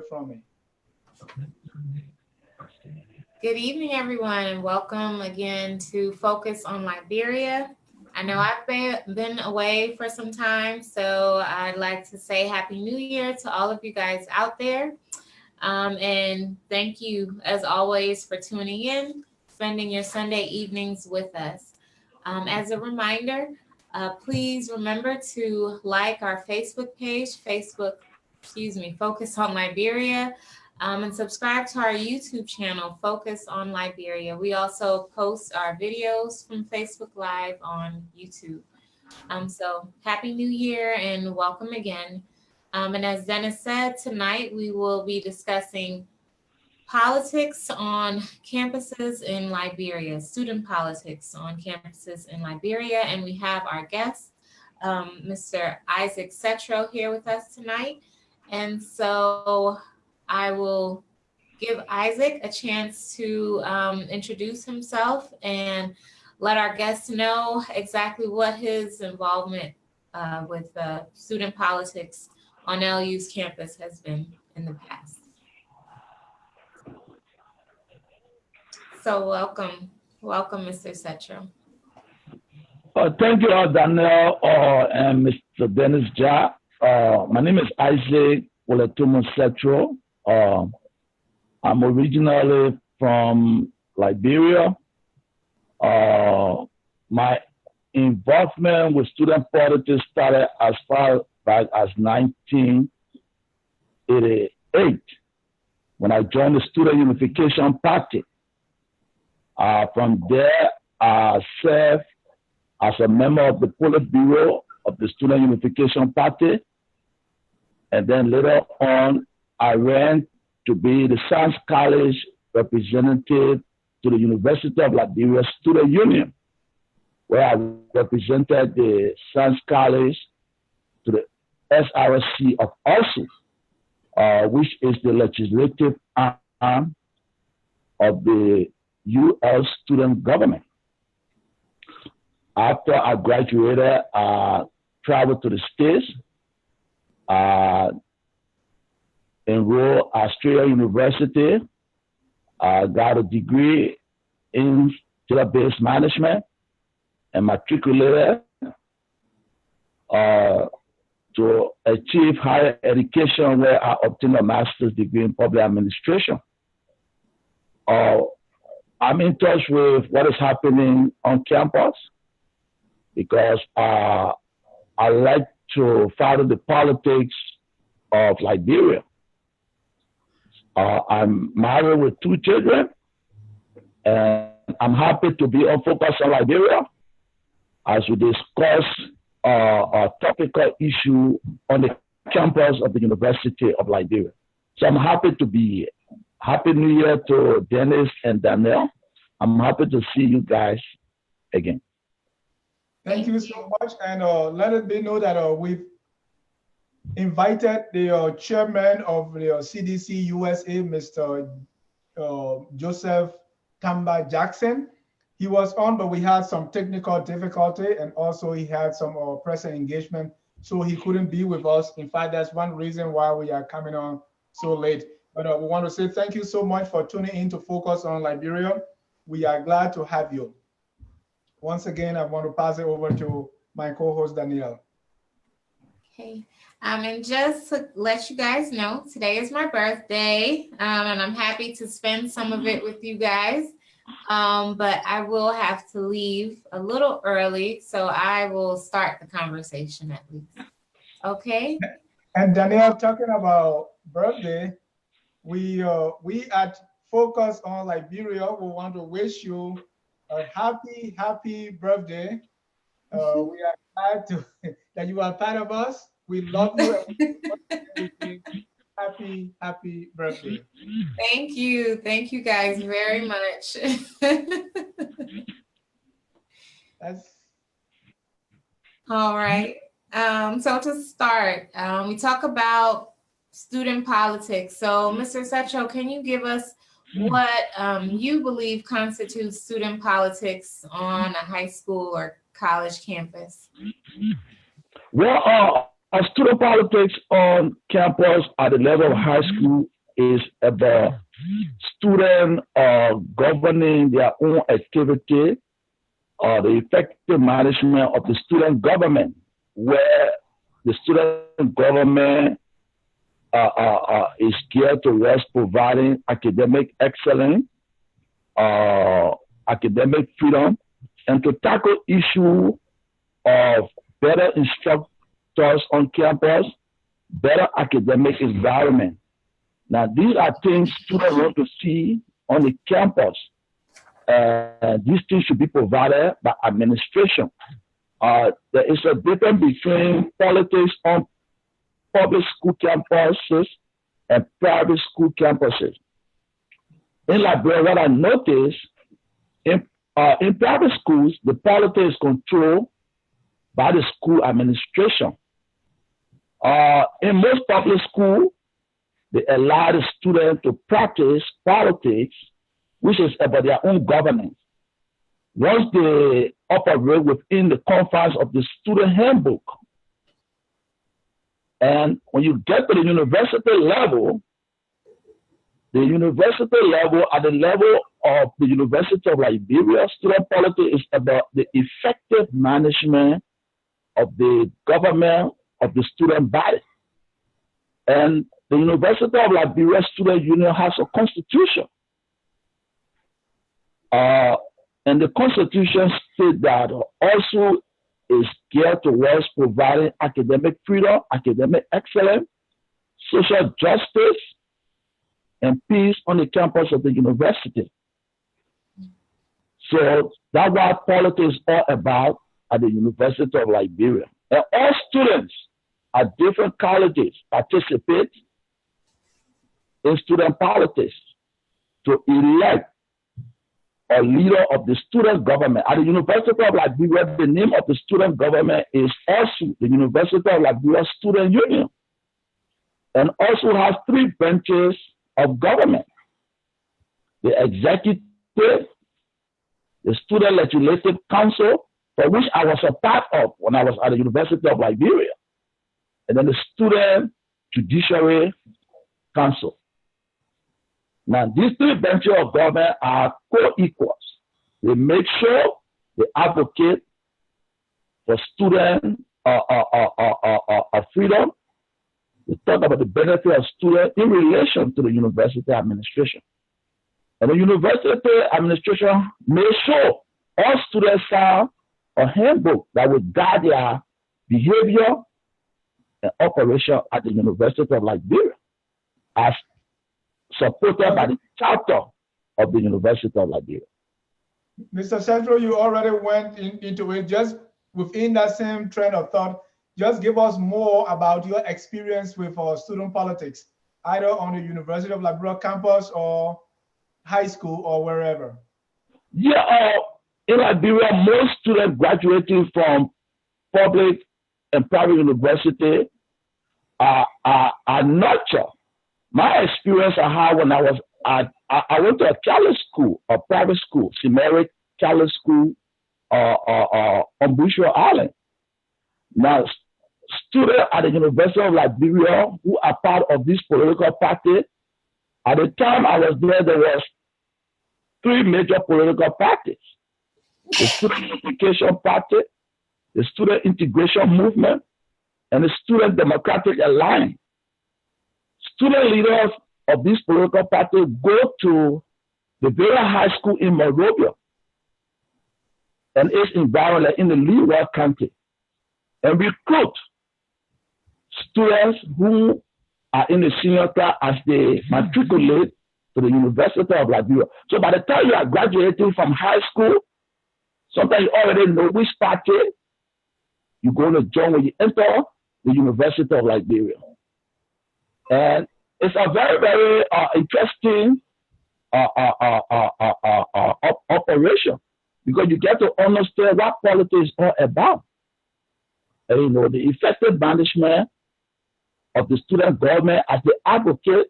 from me. Good evening, everyone, and welcome again to Focus on Liberia. I know I've been away for some time, so I'd like to say Happy New Year to all of you guys out there. And thank you, as always, for tuning in, spending your Sunday evenings with us. As a reminder, please remember to like our Facebook page, Focus on Liberia, and subscribe to our YouTube channel, Focus on Liberia. We also post our videos from Facebook Live on YouTube. So Happy New Year and welcome again. And as Dennis said, tonight we will be discussing politics on campuses in Liberia, student politics on campuses in Liberia. And we have our guest, Mr. Isaac Settro, here with us tonight. And so I will give Isaac a chance to introduce himself and let our guests know exactly what his involvement with student politics on LU's campus has been in the past. So welcome, Mr. Settro. Thank you, Daniel and Mr. Dennis Ja. My name is Isaac Settro. I'm originally from Liberia. My involvement with student politics started as far back as 1988 when I joined the Student Unification Party. From there, I served as a member of the Politburo of the Student Unification Party. And then later on, I ran to be the Science College representative to the University of Liberia Student Union, where I represented the Science College to the SRSC of ALSU, which is the legislative arm of the U.S. student government. After I graduated, I traveled to the States, enrolled at Australia University, got a degree in database management, and matriculated to achieve higher education, where I obtained a master's degree in public administration. I'm in touch with what is happening on campus because I like to follow the politics of Liberia. I'm married with 2 children, and I'm happy to be on Focus on Liberia as we discuss a topical issue on the campus of the University of Liberia. So I'm happy to be here. Happy New Year to Dennis and Danielle. I'm happy to see you guys again. Thank you so much. And let it be known that we've invited the chairman of the CDC USA, Mr. Joseph Tamba Jackson. He was on, but we had some technical difficulty, and also he had some pressing engagement, so he couldn't be with us. In fact, that's one reason why we are coming on so late. But we want to say thank you so much for tuning in to Focus on Liberia. We are glad to have you. Once again, I want to pass it over to my co-host, Danielle. Okay. And just to let you guys know, today is my birthday, and I'm happy to spend some of it with you guys. But I will have to leave a little early, so I will start the conversation at least. Okay? And Danielle, talking about birthday, we at Focus on Liberia, we want to wish you a happy birthday. We are glad that you are part of us. We love you. Happy birthday. Thank you guys very much. All right. So to start, we talk about student politics. So Mr. Settro, can you give us what you believe constitutes student politics on a high school or college campus? Well, Student politics on campus at the level of high school is about students governing their own activity or the effective management of the student government, where the student government is geared towards providing academic excellence, academic freedom, and to tackle issue of better instructors on campus, better academic environment. Now, these are things students want to see on the campus. These things should be provided by administration. There is a difference between politics on public school campuses and private school campuses. In Liberia, what I noticed, in private schools, the politics is controlled by the school administration. In most public schools, they allow the students to practice politics, which is about their own governance. Once they operate within the confines of the student handbook, and when you get to the university level, at the level of the University of Liberia, student politics is about the effective management of the government of the student body. And the University of Liberia Student Union has a constitution. And the constitution states that also is geared towards providing academic freedom, academic excellence, social justice, and peace on the campus of the university. So that's what politics is all about at the University of Liberia. And all students at different colleges participate in student politics to elect a leader of the student government. At the University of Liberia, the name of the student government is also the University of Liberia Student Union, and also has 3 branches of government: the executive, the student legislative council, for which I was a part of when I was at the University of Liberia, and then the student judiciary council. Now, these 3 branches of government are co-equals. They make sure they advocate for student freedom. They talk about the benefit of students in relation to the university administration. And the university administration may show all students have a handbook that will guide their behavior and operation at the University of Liberia, as supported by the charter of the University of Liberia. Mr. Settro, you already went into it. Just within that same train of thought, just give us more about your experience with student politics, either on the University of Liberia campus or high school or wherever. Yeah, in Liberia, most students graduating from public and private university are nurtured. My experience I had when I went to a Catholic school, a private school, Semeric Catholic school on Bushel Island. Now, students at the University of Liberia who are part of this political party, at the time I was there was 3 major political parties: the Student Unification Party, the Student Integration Movement, and the Student Democratic Alliance. Student leaders of this political party go to the Liberian High School in Monrovia and its environment in the Leeward County and recruit students who are in the senior class as they matriculate to the University of Liberia. So by the time you are graduating from high school, sometimes you already know which party you're going to join when you enter the University of Liberia. And it's a very, very interesting operation, because you get to understand what politics is all about. And, you know, the effective management of the student government as they advocate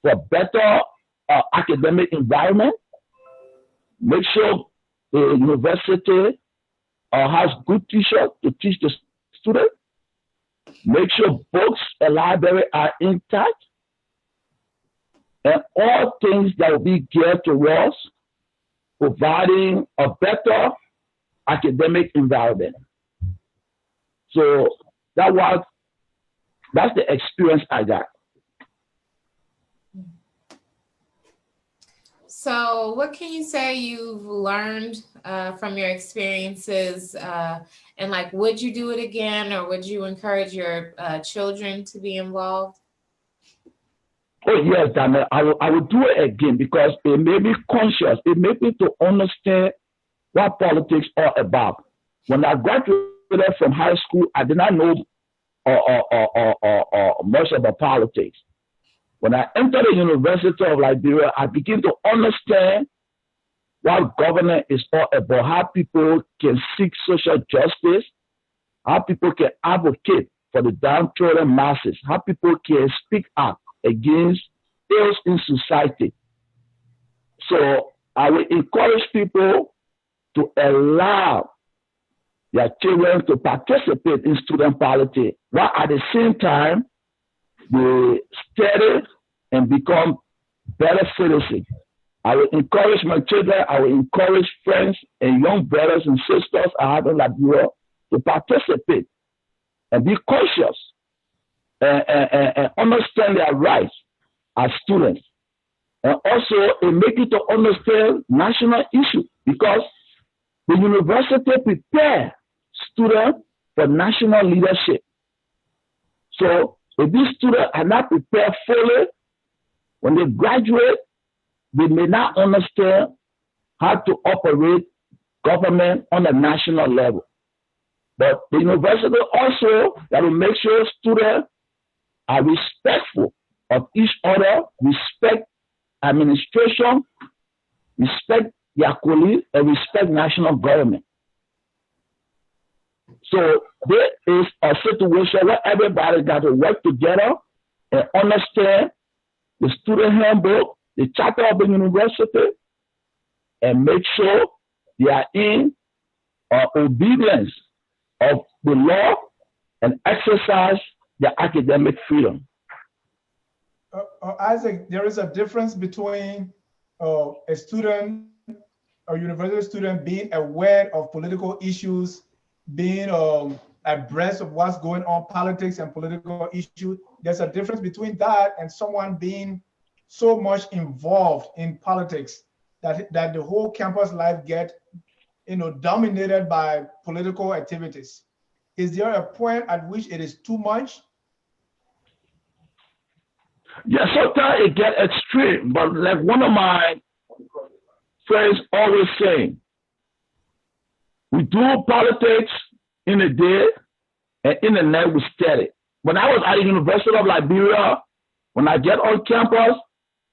for better academic environment, make sure the university has good teachers to teach the students, make sure books and library are intact, and all things that will be geared towards providing a better academic environment. So that's the experience I got. So what can you say you've learned from your experiences, and like, would you do it again, or would you encourage your children to be involved? Oh yes, Daniel, I will do it again because it made me conscious. It made me to understand what politics are about. When I graduated from high school, I did not know much about politics. When I entered the University of Liberia, I began to understand what governance is all about, how people can seek social justice, how people can advocate for the downtrodden masses, how people can speak up against ills in society. So I will encourage people to allow their children to participate in student politics, while at the same time they study and become better citizens. I will encourage my children, I will encourage friends and young brothers and sisters I have in Liberia to participate and be conscious and understand their rights as students. And also, it makes you to understand national issues because the university prepares students for national leadership. So if these students are not prepared fully, when they graduate, they may not understand how to operate government on a national level. But the university also got to make sure students are respectful of each other, respect administration, respect their colleagues, and respect national government. So there is a situation where everybody got to work together and understand the student handbook, the charter of the university, and make sure they are in obedience of the law and exercise their academic freedom. Isaac, there is a difference between a university student being aware of political issues, being abreast of what's going on, politics and political issues. There's a difference between that and someone being so much involved in politics that the whole campus life get dominated by political activities. Is there a point at which it is too much? Yeah, sometimes it gets extreme, but like one of my friends always saying, we do politics in the day and in the night we study. When I was at the University of Liberia, when I get on campus,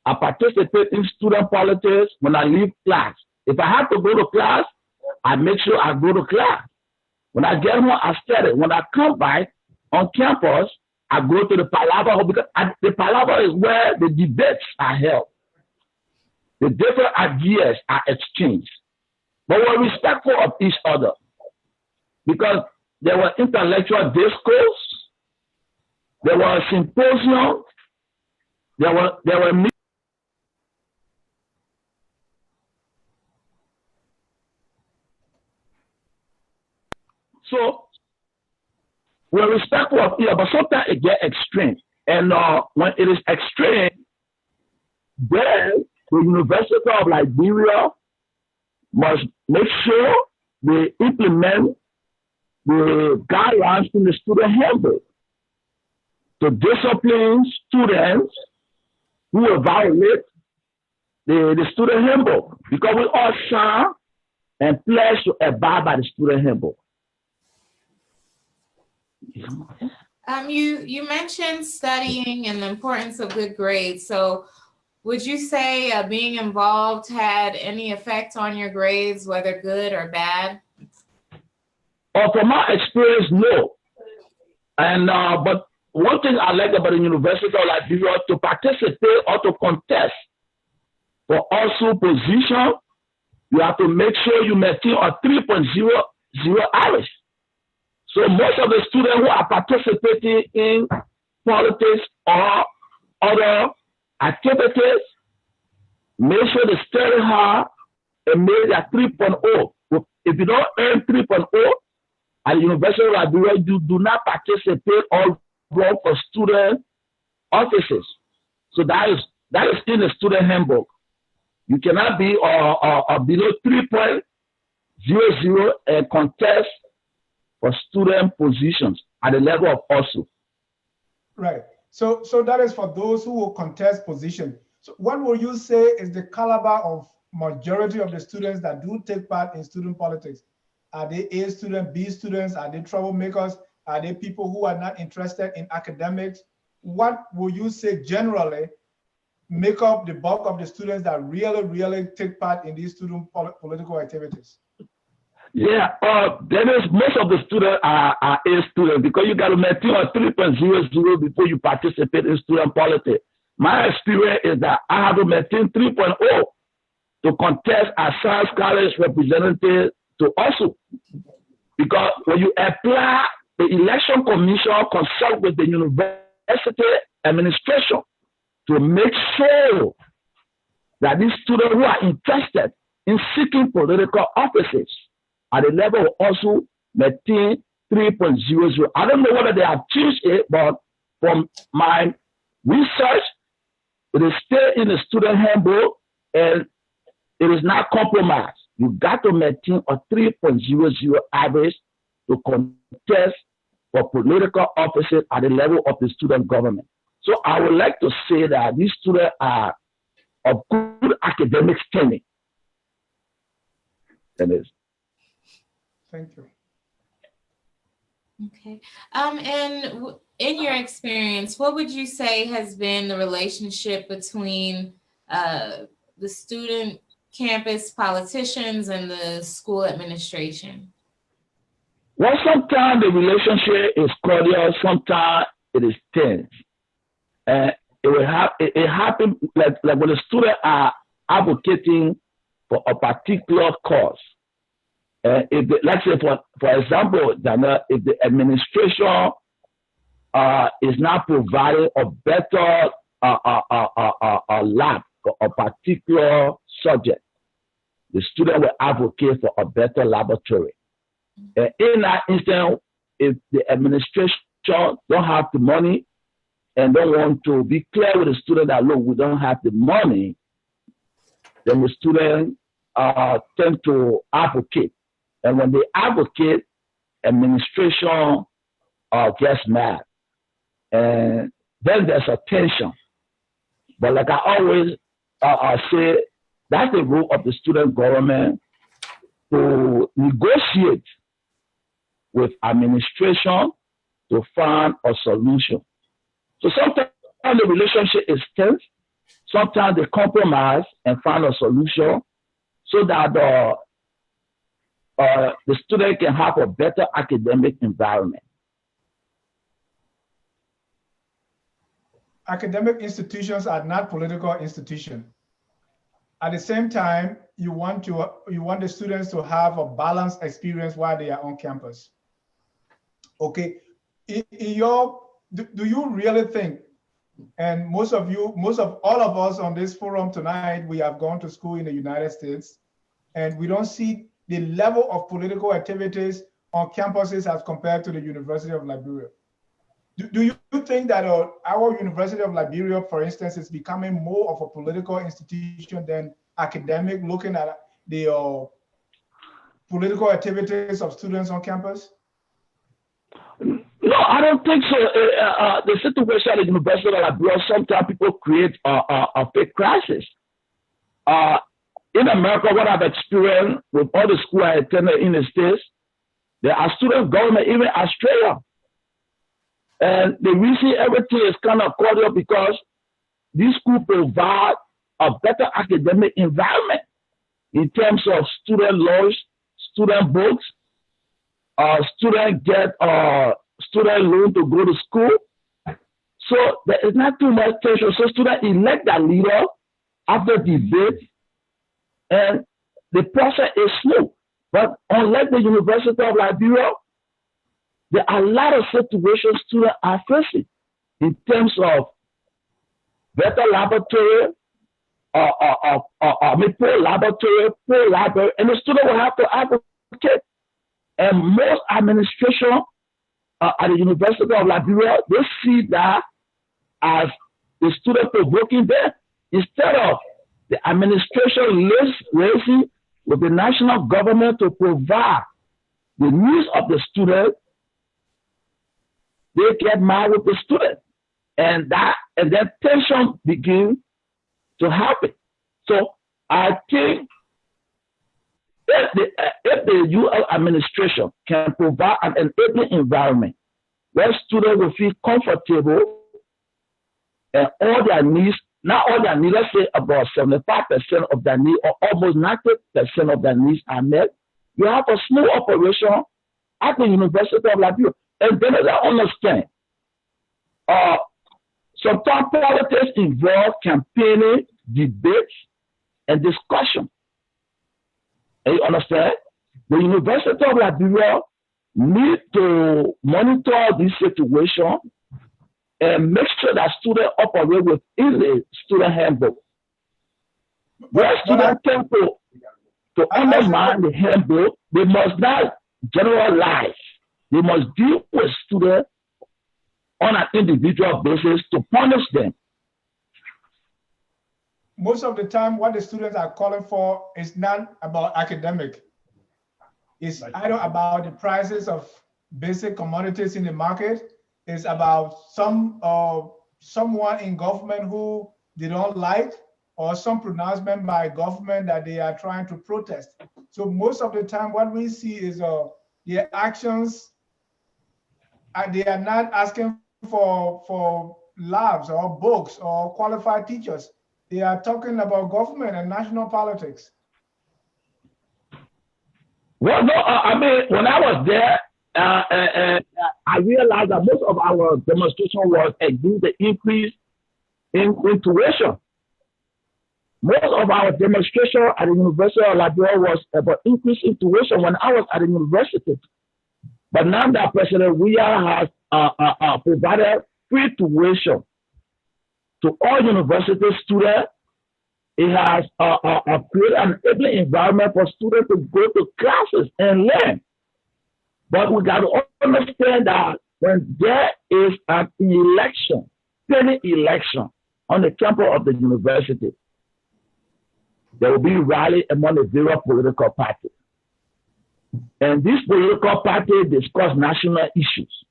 I participate in student politics when I leave class. If I have to go to class, I make sure I go to class. When I get home, I study. When I come back on campus, I go to the palaver because the palaver is where the debates are held. The different ideas are exchanged. But we're respectful of each other because there were intellectual discourse, there were symposium, there were meetings. So we're respectful of each other, but sometimes it gets extreme. And when it is extreme, then the University of Liberia must make sure they implement the guidelines in the student handbook to discipline students who will violate the student handbook, because we all sign and pledge to abide by the student handbook. You mentioned studying and the importance of good grades. So would you say being involved had any effect on your grades, whether good or bad? From my experience, no. And but one thing I like about the University of Liberia, to participate or to contest for also position, you have to make sure you maintain a 3.00 average. So most of the students who are participating in politics or other activities, make sure they study hard and make their 3.0. If you don't earn 3.0 at the University of Liberia, you do not participate or work for student offices. So that is in the student handbook. You cannot be below 3.00 and contest for student positions at the level of also. Right. So that is for those who will contest position. So what will you say is the caliber of majority of the students that do take part in student politics? Are they A students, B students? Are they troublemakers? Are they people who are not interested in academics? What will you say generally make up the bulk of the students that really take part in these student political activities? Yeah, there is most of the students are A students because you got to maintain a 3.00 before you participate in student politics. My experience is that I have to maintain 3.0 to contest as Science College representative to also. Because when you apply, the election commission consult with the university administration to make sure that these students who are interested in seeking political offices at the level also maintain 3.00. I don't know whether they have changed it, but from my research, it is still in the student handbook and it is not compromised. You got to maintain a 3.00 average to contest for political offices at the level of the student government. So I would like to say that these students are of good academic standing. It is. Thank you. Okay. And in your experience, what would you say has been the relationship between the student campus politicians and the school administration? Well, sometimes the relationship is cordial, sometimes it is tense. And it happens like when the students are advocating for a particular cause. If let's say, for example, Dana, if the administration is not providing a better lab for a particular subject, the student will advocate for a better laboratory. In that instance, if the administration don't have the money and don't want to be clear with the student that, look, we don't have the money, then the student tend to advocate. And when they advocate, administration gets mad. And then there's a tension. But like I always say, that's the role of the student government to negotiate with administration to find a solution. So sometimes the relationship is tense. Sometimes they compromise and find a solution so that the student can have a better academic environment. Academic institutions are not political institutions. At the same time, you want the students to have a balanced experience while they are on campus. Okay, do you really think, and most of all of us on this forum tonight, we have gone to school in the United States, and we don't see the level of political activities on campuses as compared to the University of Liberia. Do you think that our University of Liberia, for instance, is becoming more of a political institution than academic, looking at the political activities of students on campus? No, I don't think so. The situation at the University of Liberia, sometimes people create a fake crisis. In America, what I've experienced with all the schools I attended in the States, there are student government, even Australia. And the reason everything is kind of cordial because these schools provide a better academic environment in terms of student lunch, student books, student get student loan to go to school. So there is not too much tension. So students elect their leader after debate, and the process is smooth. But unlike the University of Liberia, there are a lot of situations students are facing in terms of better laboratory, poor laboratory, poor library, and the student will have to advocate. And most administration at the University of Liberia, they see that as the student provoking them instead of the administration liaising with the national government to provide the needs of the student. They get mad with the student, and then tension begins to happen. So I think if the UL administration can provide an enabling environment where students will feel comfortable and all their needs, not all their needs, let's say about 75% of their needs or almost 90% of their needs are met, you have a smooth operation at the University of Liberia. And then I understand, sometimes politics involve campaigning, debates, and discussion. And you understand? The University of Liberia need to monitor this situation and make sure that students operate within the student handbook. Where students tend to undermine the handbook, they must not generalize. They must deal with students on an individual basis to punish them. Most of the time, what the students are calling for is not about academic. It's either about the prices of basic commodities in the market. It's about someone in government who they don't like, or some pronouncement by government that they are trying to protest. So most of the time, what we see is their actions. They are not asking for labs or books or qualified teachers. They are talking about government and national politics. Well, no, I mean, when I was there, I realized that most of our demonstration was against the increase in tuition. Most of our demonstration at the University of Liberia was about increase in tuition when I was at the university. But now that President Weah has provided free tuition to all university students, it has created an enabling environment for students to go to classes and learn. But we got to understand that when there is an election, penny election on the campus of the university, there will be rally among the various political parties. And these political parties discuss national issues.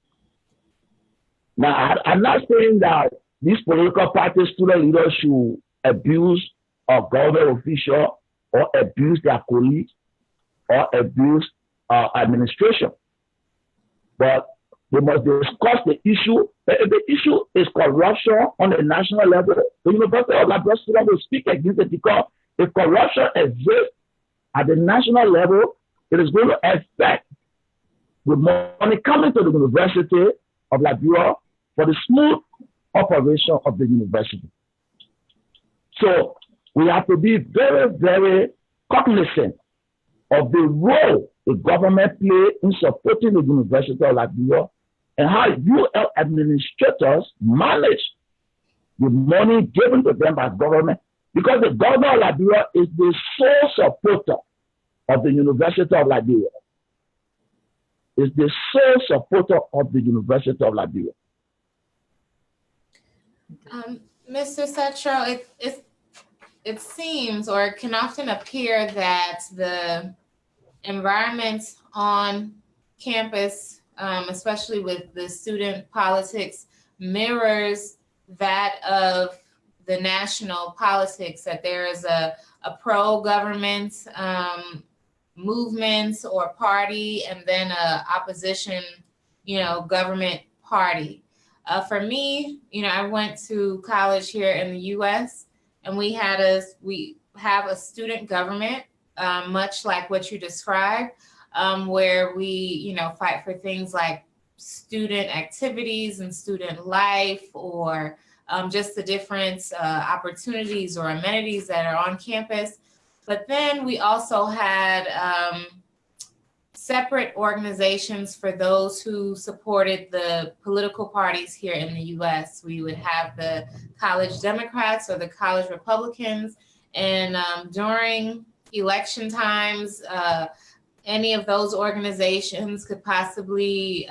Now, I'm not saying that these political parties, student leaders should abuse a government official or abuse their colleagues or abuse administration. But they must discuss the issue. If the issue is corruption on the national level, the University of Liberia students will speak against it, because if corruption exists at the national level, it is going to affect the money coming to the University of Liberia for the smooth operation of the university. So we have to be very, very cognizant of the role the government plays in supporting the University of Liberia and how UL administrators manage the money given to them by government, because the government of Liberia is the sole supporter of the University of Liberia. Is the sole supporter of the University of Liberia. Mr. Settro, it seems, or it can often appear, that the environment on campus, especially with the student politics, mirrors that of the national politics, that there is a pro-government movement or party, and then a opposition, government party. For me, I went to college here in the U.S., and we have a student government, much like what you described, where we, fight for things like student activities and student life, or just the different opportunities or amenities that are on campus. But then we also had separate organizations for those who supported the political parties here in the US. We would have the college Democrats or the college Republicans. And during election times, any of those organizations could possibly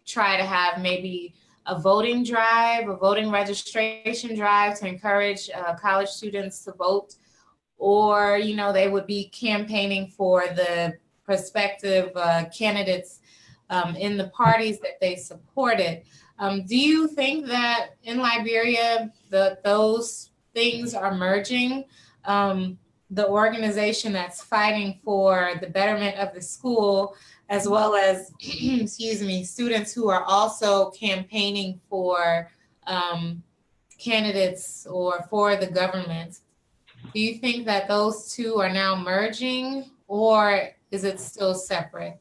try to have maybe a voting drive, a voting registration drive to encourage college students to vote. Or, you know, they would be campaigning for the prospective candidates in the parties that they supported. Do you think that in Liberia, those things are merging? The organization that's fighting for the betterment of the school, as well as, excuse me, students who are also campaigning for candidates or for the government. Do you think that those two are now merging, or is it still separate?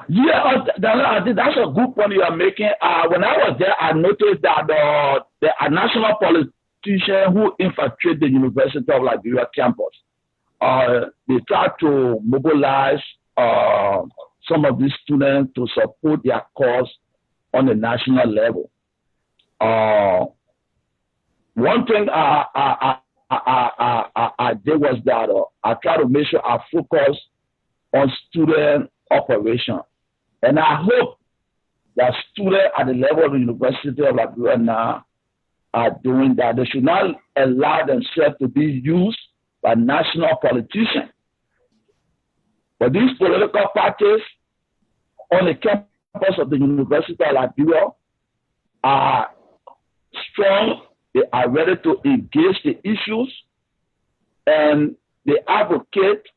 Yeah, I think that's a good point you are making. When I was there, I noticed that the national politician who infiltrated the University of Liberia campus, they tried to mobilize some of these students to support their cause on the national level. One thing I did was that I tried to make sure I focus on student operation. And I hope that students at the level of the University of Liberia now are doing that. They should not allow themselves to be used by national politicians. But these political parties on the campus of the University of Liberia are strong. They are ready to engage the issues, and they advocate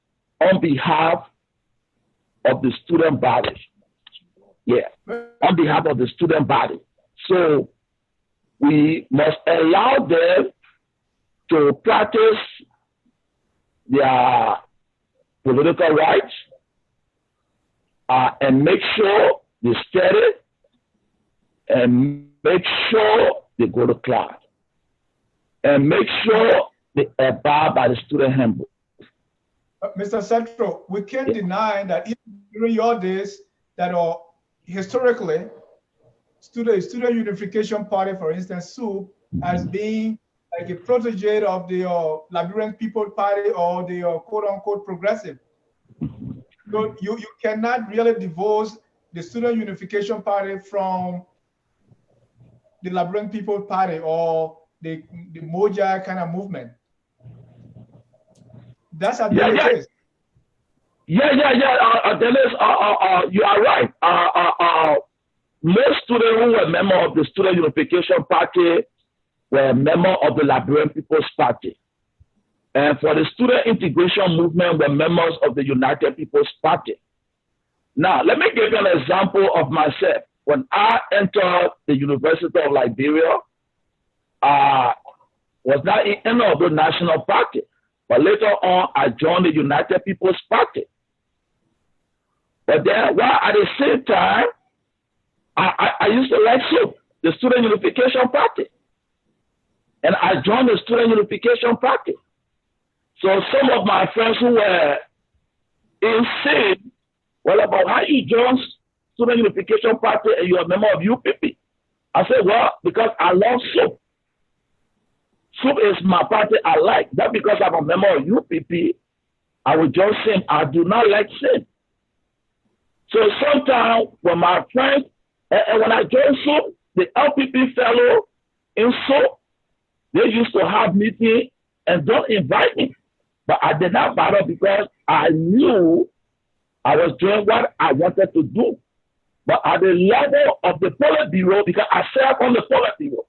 on behalf of the student body. Yeah, on behalf of the student body. So we must allow them to practice their political rights and make sure they study and make sure they go to class and make sure they abide by the student handbook. Mr. Settro, we can't deny that even during your days that historically, Student Unification Party, for instance, SUP, has been like a protege of the Liberian People's Party or the quote-unquote progressive. So you cannot really divorce the Student Unification Party from the Liberian People's Party or the Moja kind of movement. That's how it is. Yeah. Dennis, you are right. Most students who were members of the Student Unification Party were members of the Liberian People's Party. And for the Student Integration Movement, were members of the United People's Party. Now, let me give you an example of myself. When I entered the University of Liberia, I was not in any of the national party. But later on, I joined the United People's Party. But then, while at the same time, I used to like SUP, the Student Unification Party. And I joined the Student Unification Party. So some of my friends who were insane, well, about how you joined Student Unification Party and you're a member of UPP. I said, well, because I love SUP. SUP is my party I like. Not because I'm a member of UPP, I will join SIM. I do not like SIM. So sometimes when my friends, and when I joined SUP, the LPP fellow in SUP, they used to have meetings and don't invite me. But I did not bother because I knew I was doing what I wanted to do. But at the level of the Politburo, because I serve on the Politburo,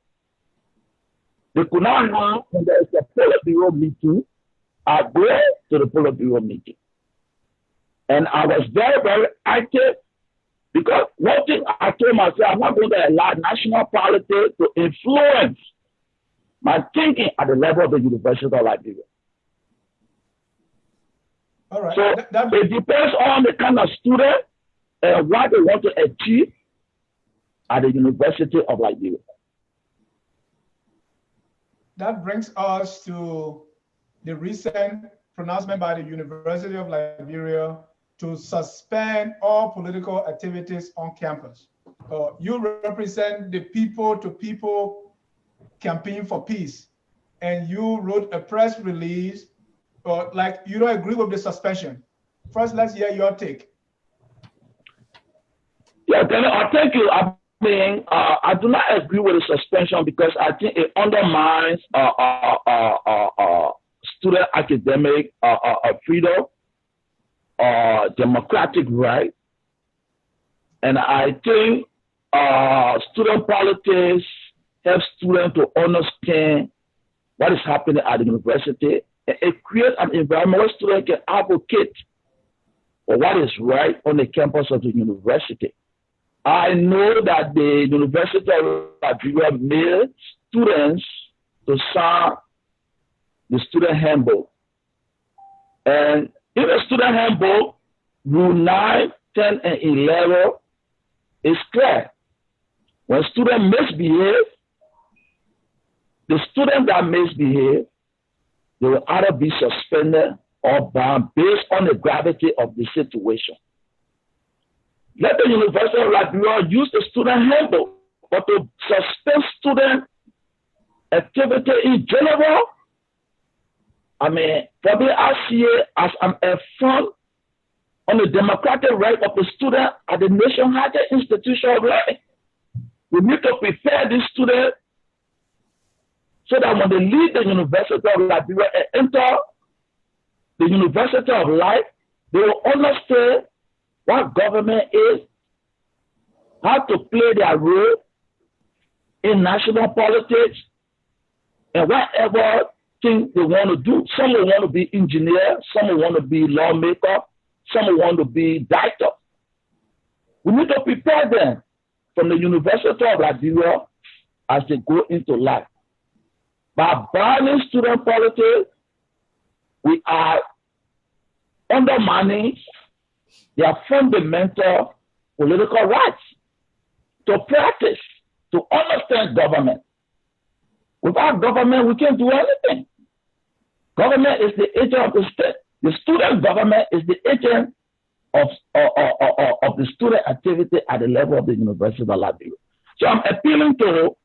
they could not have, when there is a Politburo meeting, I go to the Politburo meeting. And I was very, very active because one thing I told myself, I'm not going to allow national politics to influence my thinking at the level of the University of Liberia. All right. So it depends on the kind of student and what they want to achieve at the University of Liberia. That brings us to the recent pronouncement by the University of Liberia to suspend all political activities on campus. You represent the people-to-people campaign for peace, and you wrote a press release, like you don't agree with the suspension. First, let's hear your take. Yeah, thank you. I mean, I do not agree with the suspension because I think it undermines student academic freedom, democratic right, and I think student politics helps students to understand what is happening at the university. It creates an environment where students can advocate for what is right on the campus of the university. I know that the University of Liberia made students to sign the student handbook. And in the student handbook, Rule 9, 10, and 11 is clear. When students misbehave, the students that misbehave, they will either be suspended or banned based on the gravity of the situation. Let the University of Liberia use the student handbook, but to suspend student activity in general, I mean, for me, I see it as an affront on the democratic right of the student at the nation higher institution of learning. We need to prepare these students so that when they leave the University of Liberia and enter the University of Life, they will understand what government is, how to play their role in national politics, and whatever thing they want to do. Some will want to be engineer, some will want to be lawmaker, some will want to be doctor. We need to prepare them from the University of Liberia as they go into life. By banning student politics, we are undermining their fundamental political rights to practice, to understand government. Without government, we can't do anything. Government is the agent of the state. The student government is the agent of the student activity at the level of the University of Liberia. So I'm appealing to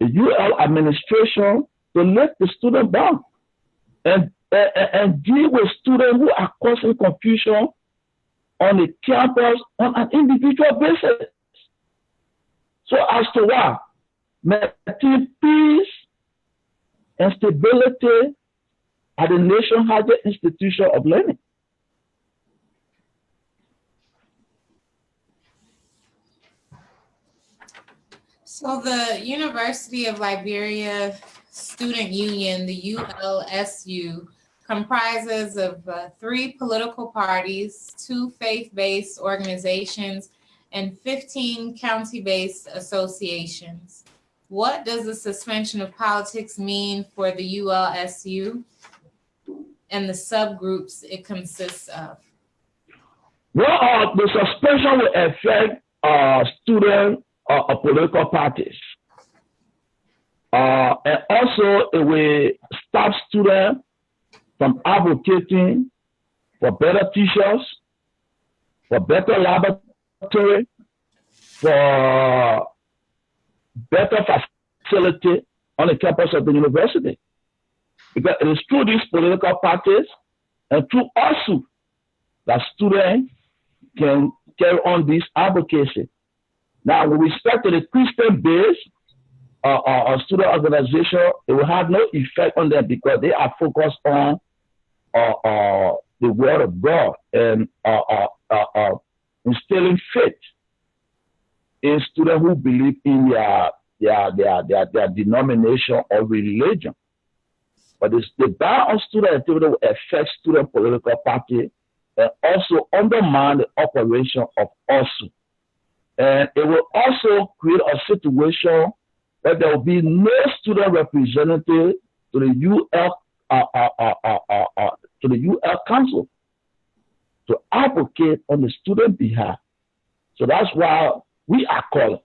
the UL administration to let the student down and deal with students who are causing confusion on the campus on an individual basis. So as to why, maintain peace and stability at the nation higher institution of learning. So the University of Liberia Student Union, the ULSU, comprises of 3 political parties, 2 faith-based organizations, and 15 county-based associations. What does the suspension of politics mean for the ULSU and the subgroups it consists of? Well, the suspension will affect student political parties. And also it will stop students from advocating for better teachers, for better laboratory, for better facility on the campus of the university. Because it is through these political parties and through also that students can carry on this advocacy. Now, with respect to the Christian-based student organization, it will have no effect on them because they are focused on the word of God and instilling faith in students who believe in their denomination or religion. But the ban on student activity will affect student political party and also undermine the operation of ASU. And it will also create a situation where there will be no student representative to the UL Council to advocate on the student behalf. So that's why we are calling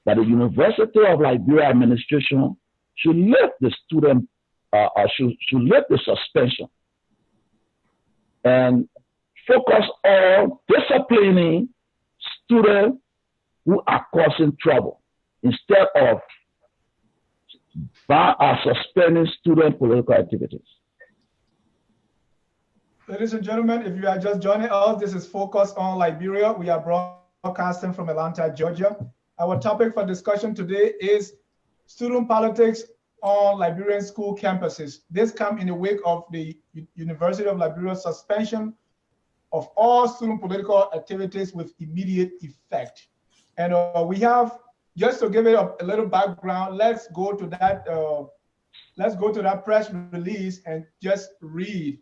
that the University of Liberia administration should lift the should lift the suspension and focus on disciplining students who are causing trouble instead of suspending student political activities. Ladies and gentlemen, if you are just joining us, this is Focus on Liberia. We are broadcasting from Atlanta, Georgia. Our topic for discussion today is student politics on Liberian school campuses. This comes in the wake of the University of Liberia's suspension of all student political activities with immediate effect. And we have, just to give it a little background, let's go to that press release and just read.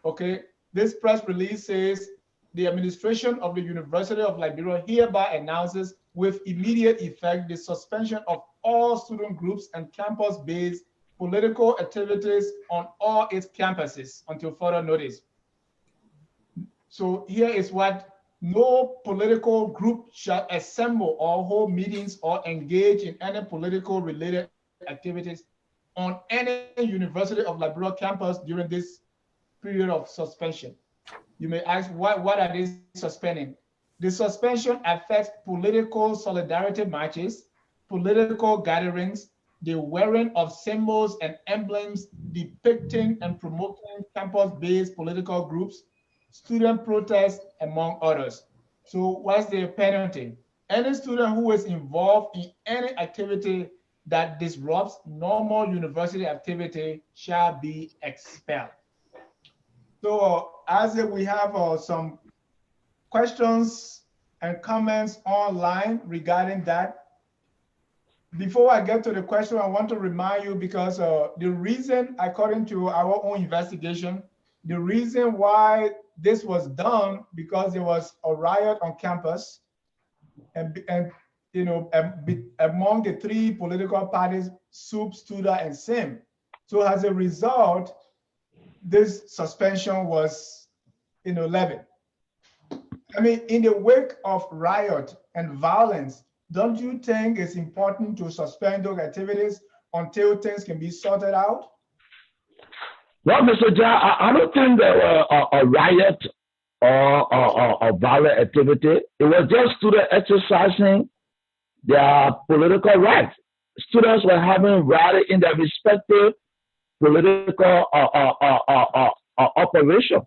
Okay, this press release says the administration of the University of Liberia hereby announces with immediate effect the suspension of all student groups and campus-based political activities on all its campuses until further notice. So here is what: no political group shall assemble or hold meetings or engage in any political related activities on any University of Liberia campus during this period of suspension. You may ask, what are they suspending? The suspension affects political solidarity marches, political gatherings, the wearing of symbols and emblems depicting and promoting campus-based political groups, student protests, among others. So what's the penalty? Any student who is involved in any activity that disrupts normal university activity shall be expelled. So as we have some questions and comments online regarding that. Before I get to the question, I want to remind you, because the reason, according to our own investigation, the reason why this was done, because there was a riot on campus, and you know, among the three political parties, SUP, STUDA, and SIM. So as a result, this suspension was, levied. I mean, in the wake of riot and violence, don't you think it's important to suspend those activities until things can be sorted out? Well, Mr. John, I don't think there were a riot or a violent activity. It was just students exercising their political rights. Students were having rally in their respective political operation.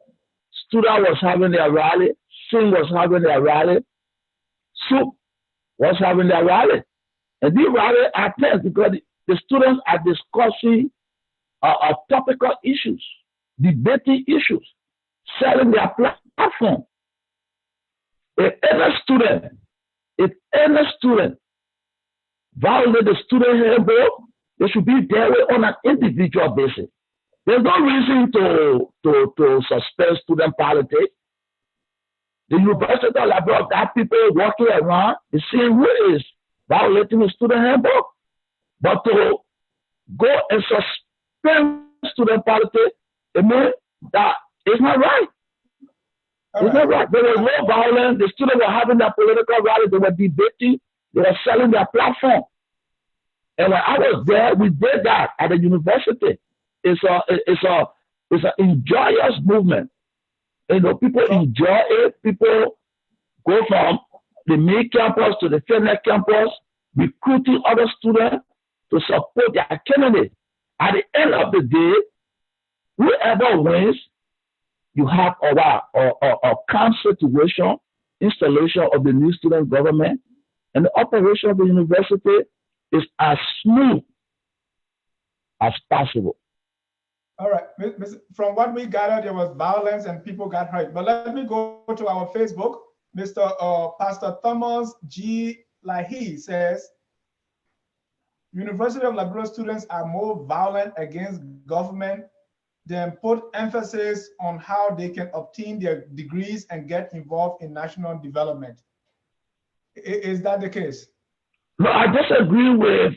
Student was having their rally, SIM was having their rally, SUP was having their rally. And these rallies are tense because the students are discussing topical issues, debating issues, selling their platform. If any student violate the student handbook, they should be dealt with on an individual basis. There's no reason to suspend student politics. The University of Liberia got people walking around and seeing who is violating the student handbook. But to go and suspend student politics, it means that it's not right. It's not right. There was no violence. The students were having their political rally. They were debating. They were selling their platform. And when I was there, we did that at the university. It's an enjoyous movement. People enjoy it. People go from the main campus to the Finland campus, recruiting other students to support their candidate. At the end of the day, whoever wins, you have a calm situation, installation of the new student government, and the operation of the university is as smooth as possible. All right. From what we gathered, there was violence and people got hurt. But let me go to our Facebook. Mr. Pastor Thomas G. Lahi says, University of Liberia students are more violent against government than put emphasis on how they can obtain their degrees and get involved in national development. Is that the case? No, I disagree with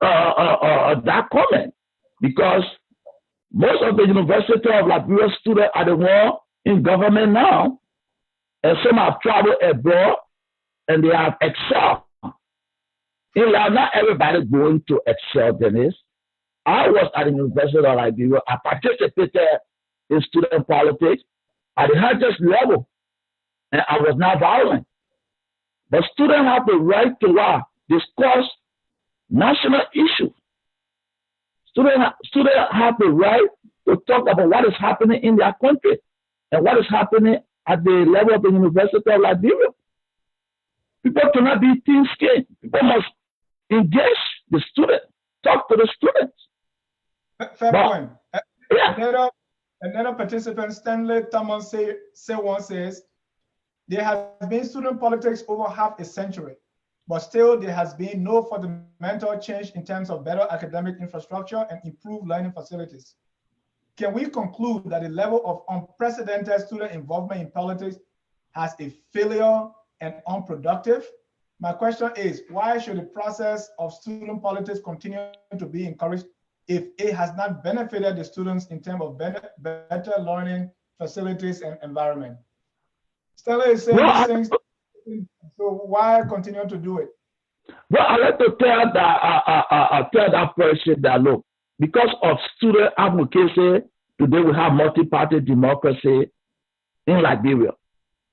that comment, because most of the University of Liberia students are the ones in government now, and some have traveled abroad and they have excelled. Not everybody going to excel, Dennis. I was at the University of Liberia. I participated in student politics. at the highest level, and I was not violent. But students have the right to discuss national issues. Students have the right to talk about what is happening in their country and what is happening at the level of the University of Liberia. People cannot be thin-skinned. People must engage the students, talk to the students. Fair point. Yeah. Another participant, Stanley Thomas, says, there has been student politics over half a century, but still there has been no fundamental change in terms of better academic infrastructure and improved learning facilities. Can we conclude that the level of unprecedented student involvement in politics has a failure and unproductive? My question is, why should the process of student politics continue to be encouraged if it has not benefited the students in terms of better learning facilities and environment? Stella is saying these things, so why continue to do it? Well, I like to tell that person that, look, because of student advocacy, today we have multi-party democracy in Liberia.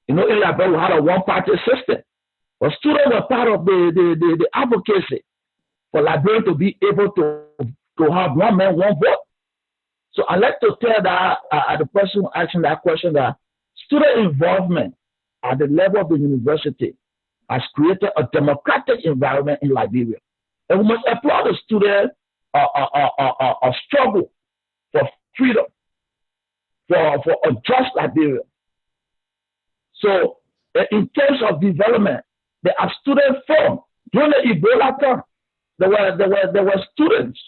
You know, in Liberia we had a one-party system, but students were part of the advocacy for Liberia to be able to have one man, one vote. So I like to tell that the person asking that question that student involvement at the level of the university has created a democratic environment in Liberia. And we must applaud the students struggle for freedom, for a just Liberia. So in terms of development, there are student formed. During the Ebola time, there were students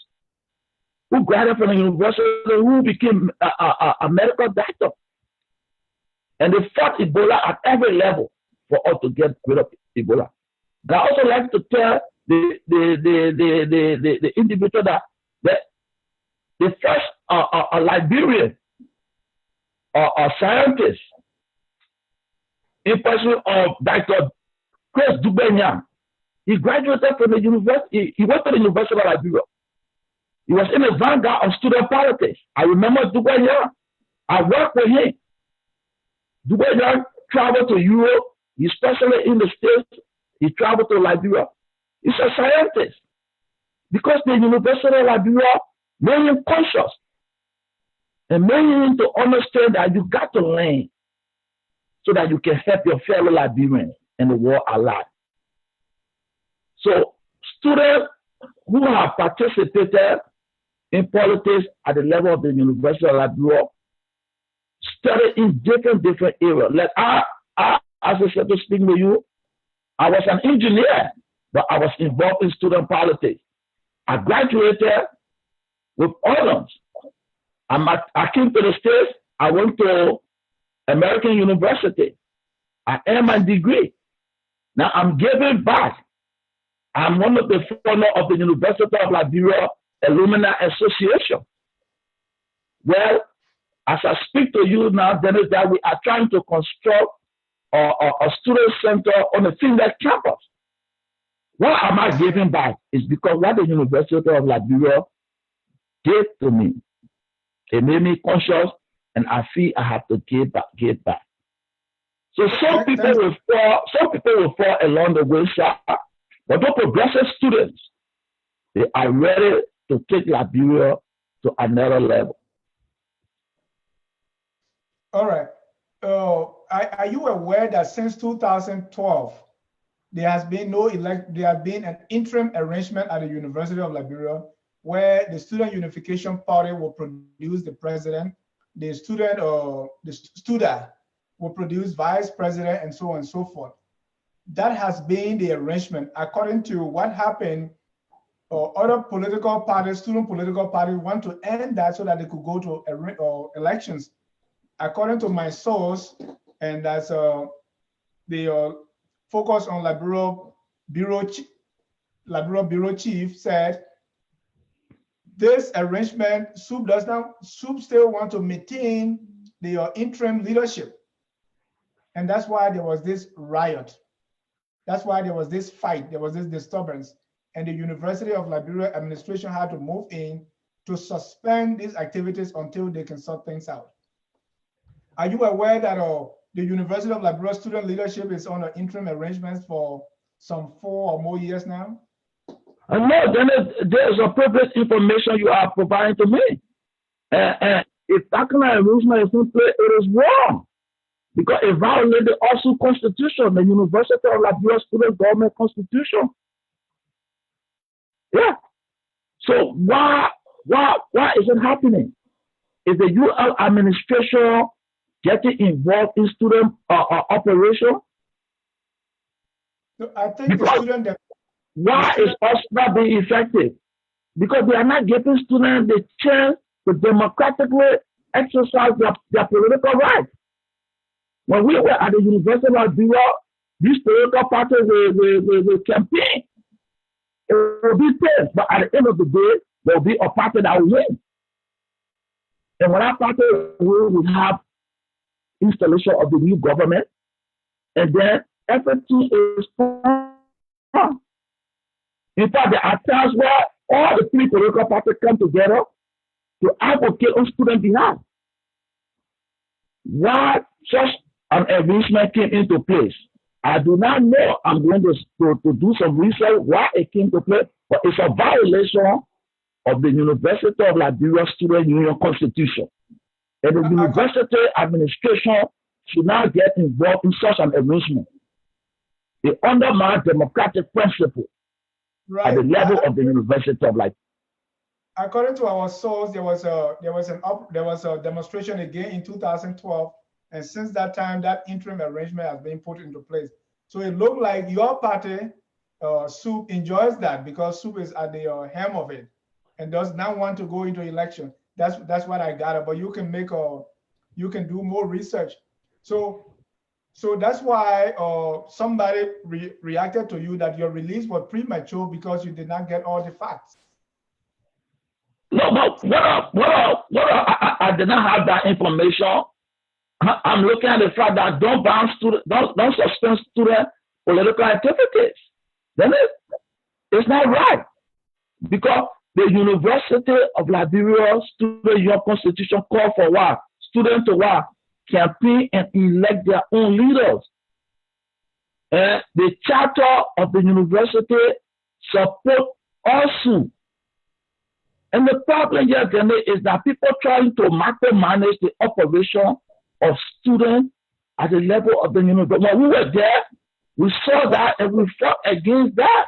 who graduated from the university who became a medical doctor. And they fought Ebola at every level for us to get rid of Ebola. I also like to tell the individual that the first Liberian scientist in person of Dr. Chris Dubenya, he graduated from the university. He went to the University of Liberia. He was in the vanguard of student politics. I remember Dubenya. I worked with him. Dubenya traveled to Europe, especially in the States. He traveled to Liberia. He's a scientist. Because the University of Liberia made him conscious and made him to understand that you got to learn so that you can help your fellow Liberians and the world alive. So students who have participated in politics at the level of the University of Liberia study in different areas. Like as I said to speak with you, I was an engineer, but I was involved in student politics. I graduated with honors. I came to the States. I went to American University. I earned my degree. Now I'm giving back. I'm one of the founders of the University of Liberia Alumni Association. Well, as I speak to you now, Dennis, that we are trying to construct a student center on the Finland campus. Why am I giving back? It's because what the University of Liberia gave to me, it made me conscious, and I feel I have to give back. So some people will fall along the wayside, but the progressive students, they are ready to take Liberia to another level. All right. Are you aware that since 2012, there has been an interim arrangement at the University of Liberia where the Student Unification Party will produce the president, the STUDA will produce vice president, and so on and so forth. That has been the arrangement. According to what happened, other political parties, student political parties, want to end that so that they could go to elections. According to my source, and that's the focus on Liberia Bureau Chief said, this arrangement, SUB still want to maintain the interim leadership. And that's why there was this riot. That's why there was this fight, there was this disturbance. And the University of Liberia administration had to move in to suspend these activities until they can sort things out. Are you aware that the University of Liberia student leadership is on an interim arrangements for some 4 or more years now? No, then there's appropriate information you are providing to me. And if that kind of arrangement is in place, it is wrong. Because it violates the also constitution, the University of Liberia student government constitution. Yeah. So why is it happening? Is the UL administration getting involved in student operation? So I think because the student that why is us not being effective? Because they are not giving students the chance to democratically exercise their political rights. When we were at the University of Liberia, these political parties will campaign. It will be tense, but at the end of the day, there will be a party that will win. And when that party will have installation of the new government, and then everything is fine. In fact, there are times where all the three political parties come together to advocate on student behalf. Why such an arrangement came into place, I do not know. I'm going to do some research why it came to play, but it's a violation of the University of Liberia Student Union Constitution. And the university administration should not get involved in such an arrangement. It undermines democratic principle at the level of the University of Liberia. According to our source, there was a demonstration again in 2012, and since that time, that interim arrangement has been put into place. So it looked like your party, SUP, enjoys that because SUP is at the helm of it and does not want to go into election. That's what I got. But you can you can do more research. So that's why somebody reacted to you that your release was premature because you did not get all the facts. No, but I did not have that information. I'm looking at the fact that don't suspend student political activities. Then it's not right. Because the University of Liberia Student Union Constitution call for what? Students to what? Campaign and elect their own leaders. And the charter of the university support also. And the problem here is that people trying to micromanage the operation of students at the level of the university. When we were there, we saw that and we fought against that.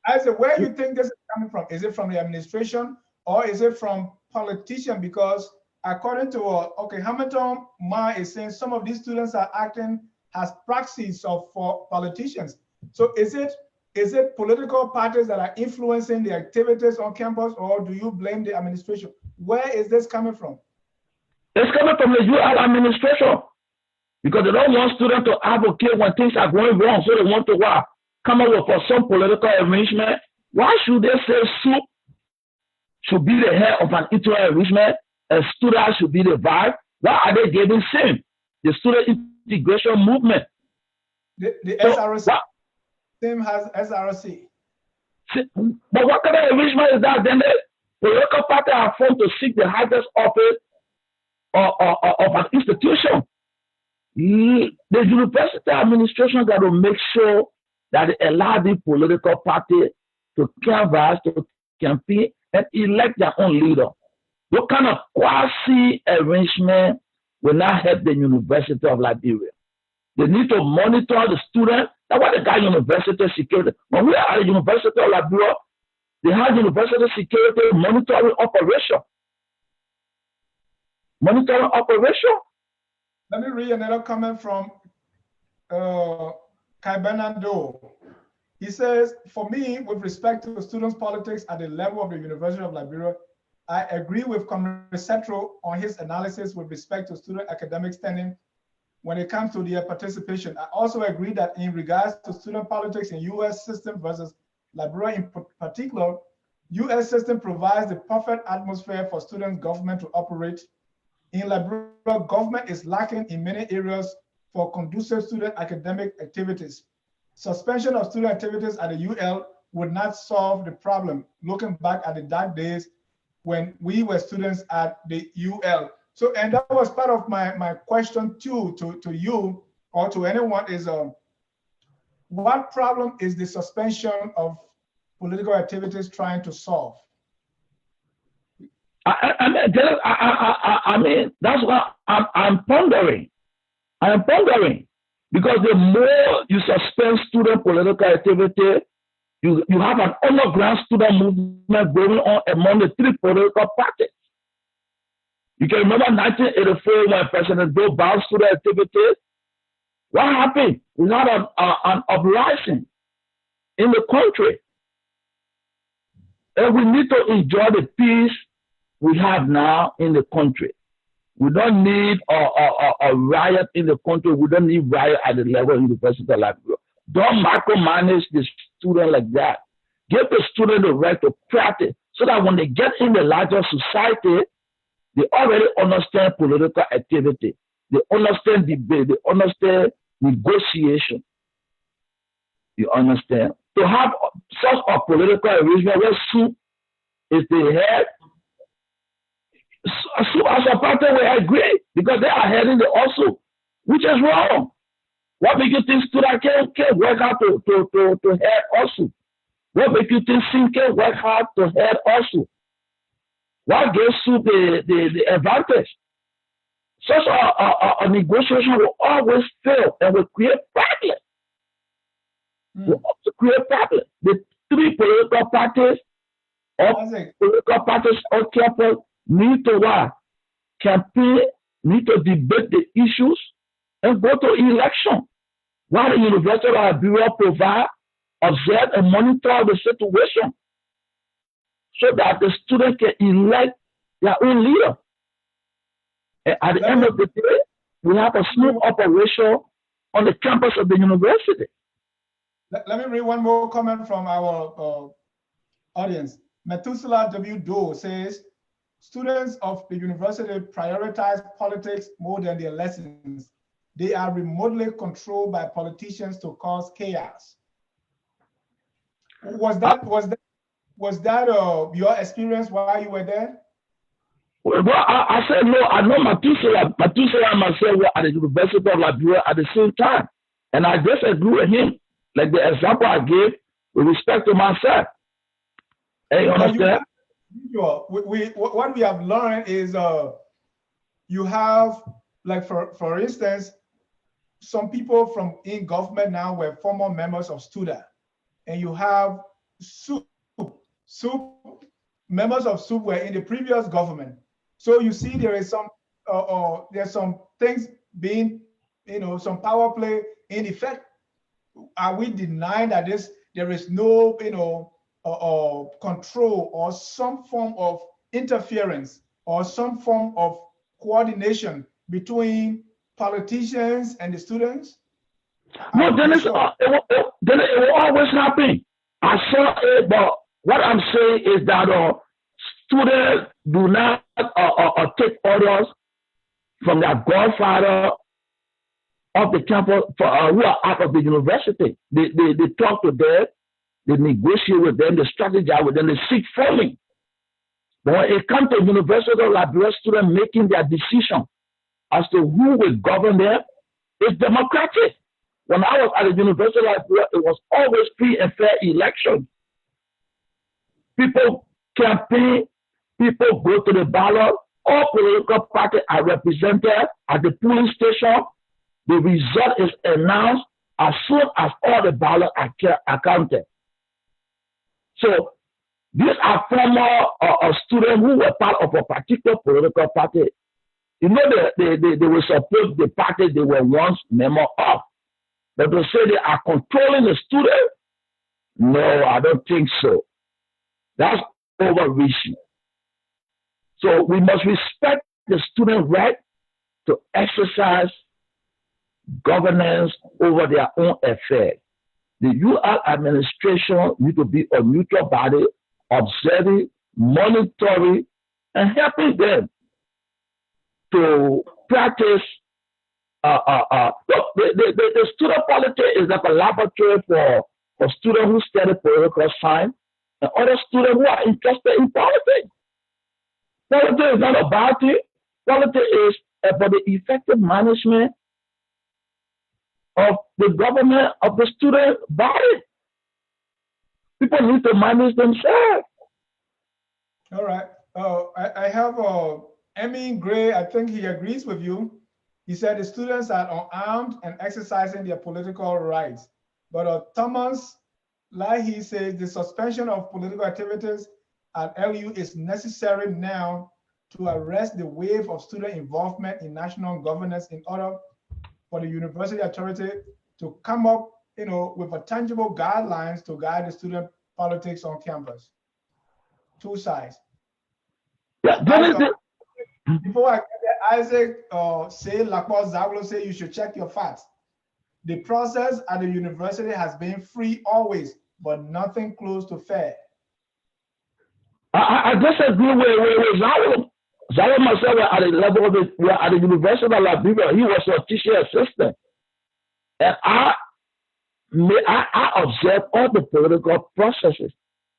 I said, where do you think this is coming from? Is it from the administration or is it from politicians? Because according to Hamilton Ma is saying some of these students are acting as proxies for politicians. So is it political parties that are influencing the activities on campus, or do you blame the administration? Where is this coming from? It's coming from the UL administration because they don't want students to advocate when things are going wrong. So they want to come up with some political arrangement. Why should they say SUP should be the head of an interim arrangement and students should be the vice? Why are they giving SIM, the student integration movement? The SRC. SIM has SRC. But what kind of arrangement is that? Then the political party are formed to seek the highest office of an institution. The university administration got to make sure that they allow the political party to canvass, to campaign, and elect their own leader. What kind of quasi arrangement will not help the University of Liberia? They need to monitor the students. That's why they got university security. When we are at the University of Liberia, they have university security monitoring operation. Monitoring operation. Let me read another comment from Kaibenando. He says, for me, with respect to students' politics at the level of the University of Liberia, I agree with Comrade Settro on his analysis with respect to student academic standing when it comes to their participation. I also agree that in regards to student politics in U.S. system versus Liberia in particular, U.S. system provides the perfect atmosphere for student government to operate. In Liberia, government is lacking in many areas for conducive student academic activities. Suspension of student activities at the UL would not solve the problem, looking back at the dark days when we were students at the UL. So, and that was part of my question too, to you or to anyone is, what problem is the suspension of political activities trying to solve? I mean, that's what I'm pondering. I am pondering because the more you suspend student political activity, you have an underground student movement going on among the three political parties. You can remember 1984 when President Joe banned student activities. What happened? We had an uprising in the country. And we need to enjoy the peace we have now in the country. We don't need a riot in the country. We don't need riot at the level of University of Liberia. Don't micromanage the student like that. Give the student the right to practice so that when they get in the larger society, they already understand political activity. They understand debate. They understand negotiation. You understand? To have such a political arrangement where soup is the head, soup as a party will agree because they are heading the also, which is wrong. What makes you think student can work hard to head also? What makes you think Sin can work hard to head also? What gives you the advantage? Such a negotiation will always fail and will create problems. Will also create problems. The three political parties on campus need to what? Campaign, need to debate the issues and go to election. While the University of Liberia provide, observe, and monitor the situation so that the student can elect their own leader. And at the end of the day, we have a smooth operation on the campus of the university. Let me read one more comment from our audience. Methuselah W. Doe says, students of the university prioritize politics more than their lessons. They are remotely controlled by politicians to cause chaos. Was that your experience while you were there? Well, I said no. I know Methuselah and myself were at the University of Liberia at the same time, and I just agree with him. Like the example I gave with respect to myself. Hey, you understand? What we have learned is you have, like for instance, some people from in government now were former members of STUDA, and you have SOUP members of SOUP were in the previous government. So you see there is there's some things being, some power play in effect. Are we denying that there is no, control or some form of interference or some form of coordination between politicians and the students? No, then it will always happen. I saw it, but what I'm saying is that students do not take orders from their godfather of the campus who are out of the university. They talk to them, they negotiate with them, they strategize with them, they seek funding. But when it comes to University of Liberia students making their decision as to who will govern them, it's democratic. When I was at the University of Liberia, it was always free and fair elections. People campaign, people go to the ballot, all political parties are represented at the polling station. The result is announced as soon as all the ballots are counted. So these are former students who were part of a particular political party. They will support the party they were once member of. But to say they are controlling the student, no, I don't think so. That's overreaching. So we must respect the student right to exercise governance over their own affairs. The UR administration need to be a neutral body, observing, monitoring, and helping them to practice. The student politics is like a laboratory for students who study political science and other students who are interested in politics. Politics is not a bad thing. politics is about the effective management of the government of the student body. People need to manage themselves. All right. I have Emin Gray. I think he agrees with you. He said the students are unarmed and exercising their political rights. But Thomas Lahi says the suspension of political activities at LU is necessary now to arrest the wave of student involvement in national governance in order for the university authority to come up, with a tangible guidelines to guide the student politics on campus. Two sides. Yeah, before I get there, Isaac say, Lakwa Zagulo say you should check your facts. The process at the university has been free always, but nothing close to fair. I disagree with Zagulo. Zagulo myself were at the level of at the University of Liberia. He was a teaching assistant. And I observed all the political processes.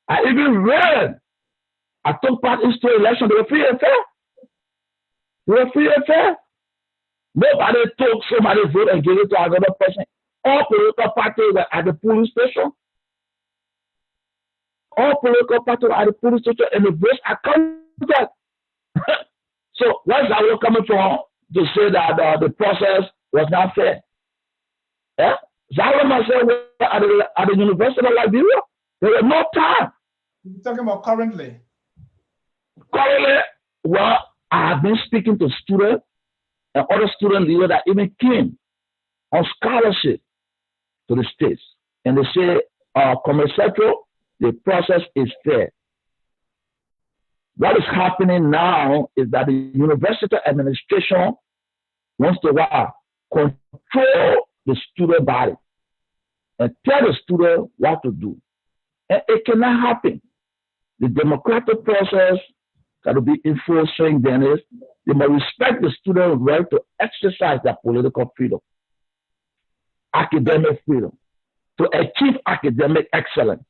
I even read. I took part in state elections. They were free and fair. They were free and fair. Nobody took somebody's vote and gave it to another person. All political parties were at the polling station. All political parties were at the polling station, and the votes are counted. So where's that coming from to say that the process was not fair? Yeah? Zaire myself at the University of Liberia. There was no time. You're talking about currently? Currently, well, I have been speaking to students and other student leaders that even came on scholarship to the States. And they say, Settro, the process is fair. What is happening now is that the university administration wants to control the student body and tell the student what to do. And it cannot happen. The democratic process got to be enforcing then is they must respect the student's right to exercise their political freedom, academic freedom, to achieve academic excellence.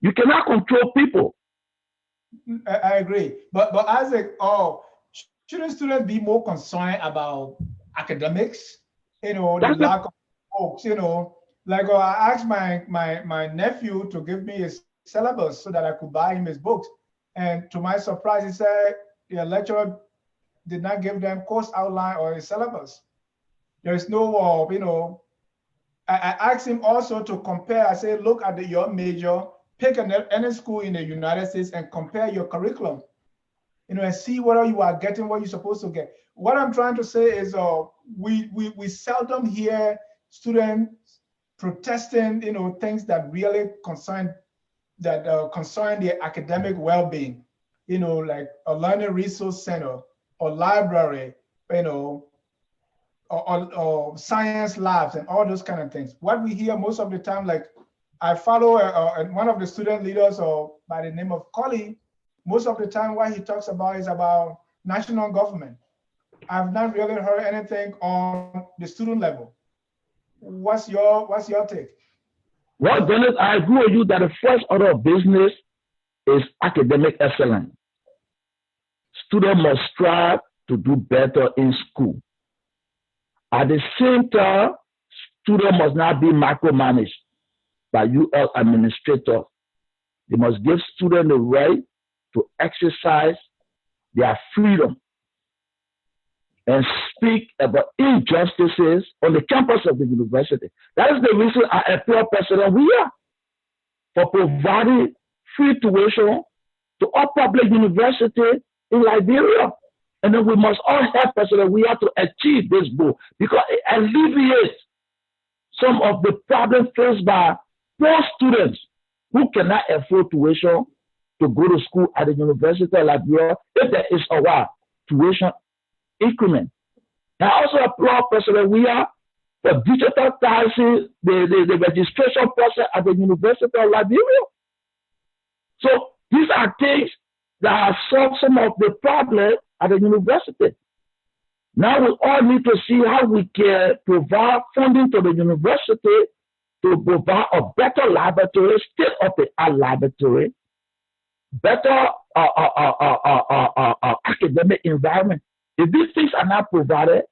You cannot control people. I agree. But Isaac, shouldn't students be more concerned about academics? The lack of books, Like I asked my nephew to give me his syllabus so that I could buy him his books. And to my surprise, he said the lecturer did not give them course outline or a syllabus. There's no, I asked him also to compare. I said, look at your major, pick any school in the United States and compare your curriculum, and see whether you are getting what you're supposed to get. What I'm trying to say is we seldom hear students protesting, things that really concern their academic well-being, like a learning resource center or library, or science labs and all those kind of things. What we hear most of the time, like I follow one of the student leaders by the name of Collie, most of the time what he talks about is about national government. I've not really heard anything on the student level. What's your take? Well, Dennis, I agree with you that the first order of business is academic excellence. Students must strive to do better in school. At the same time, students must not be micromanaged by UL administrators. They must give students the right to exercise their freedom and speak about injustices on the campus of the university. That is the reason I appeal President Weah for providing free tuition to all public universities in Liberia. And then we must all help President Weah to achieve this goal because it alleviates some of the problems faced by poor students who cannot afford tuition to go to school at the University of Liberia if there is a tuition increment. And I also applaud President Weah for digitalizing the registration process at the University of Liberia. So these are things that have solved some of the problems at the university. Now we all need to see how we can provide funding to the university to provide a better laboratory, state-of-the-art laboratory, better academic environment. If these things are not provided,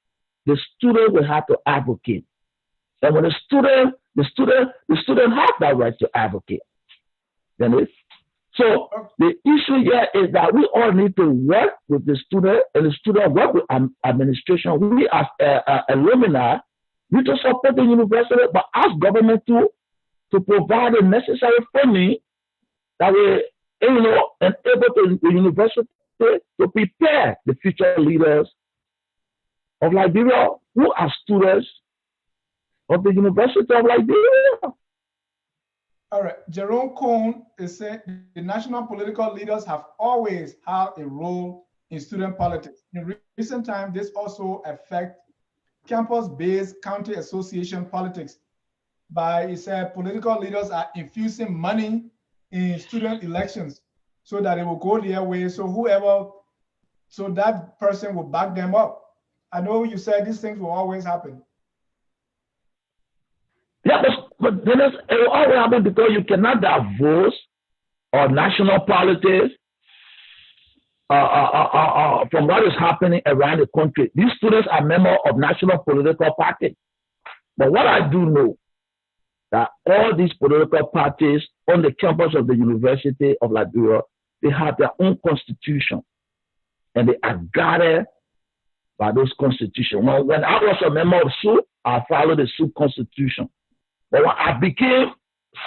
the student will have to advocate. And when the student has that right to advocate. So the issue here is that we all need to work with the student, and the student work with administration. We as alumni need to support the university, but ask government to provide the necessary funding that will enable the university to prepare the future leaders of Liberia who are students of the University of Liberia. All right, Jerome Cohn is saying the national political leaders have always had a role in student politics. In recent times, this also affects campus-based county association politics. He said political leaders are infusing money in student elections so that it will go their way. So that person will back them up. I know you said these things will always happen. Yeah, but Dennis, it will always happen because you cannot divorce or national politics from what is happening around the country. These students are members of national political parties. But what I do know, that all these political parties on the campus of the University of Liberia, they have their own constitution, and they are guided by those constitutions. When I was a member of SUP, I followed the SUP constitution. But when I became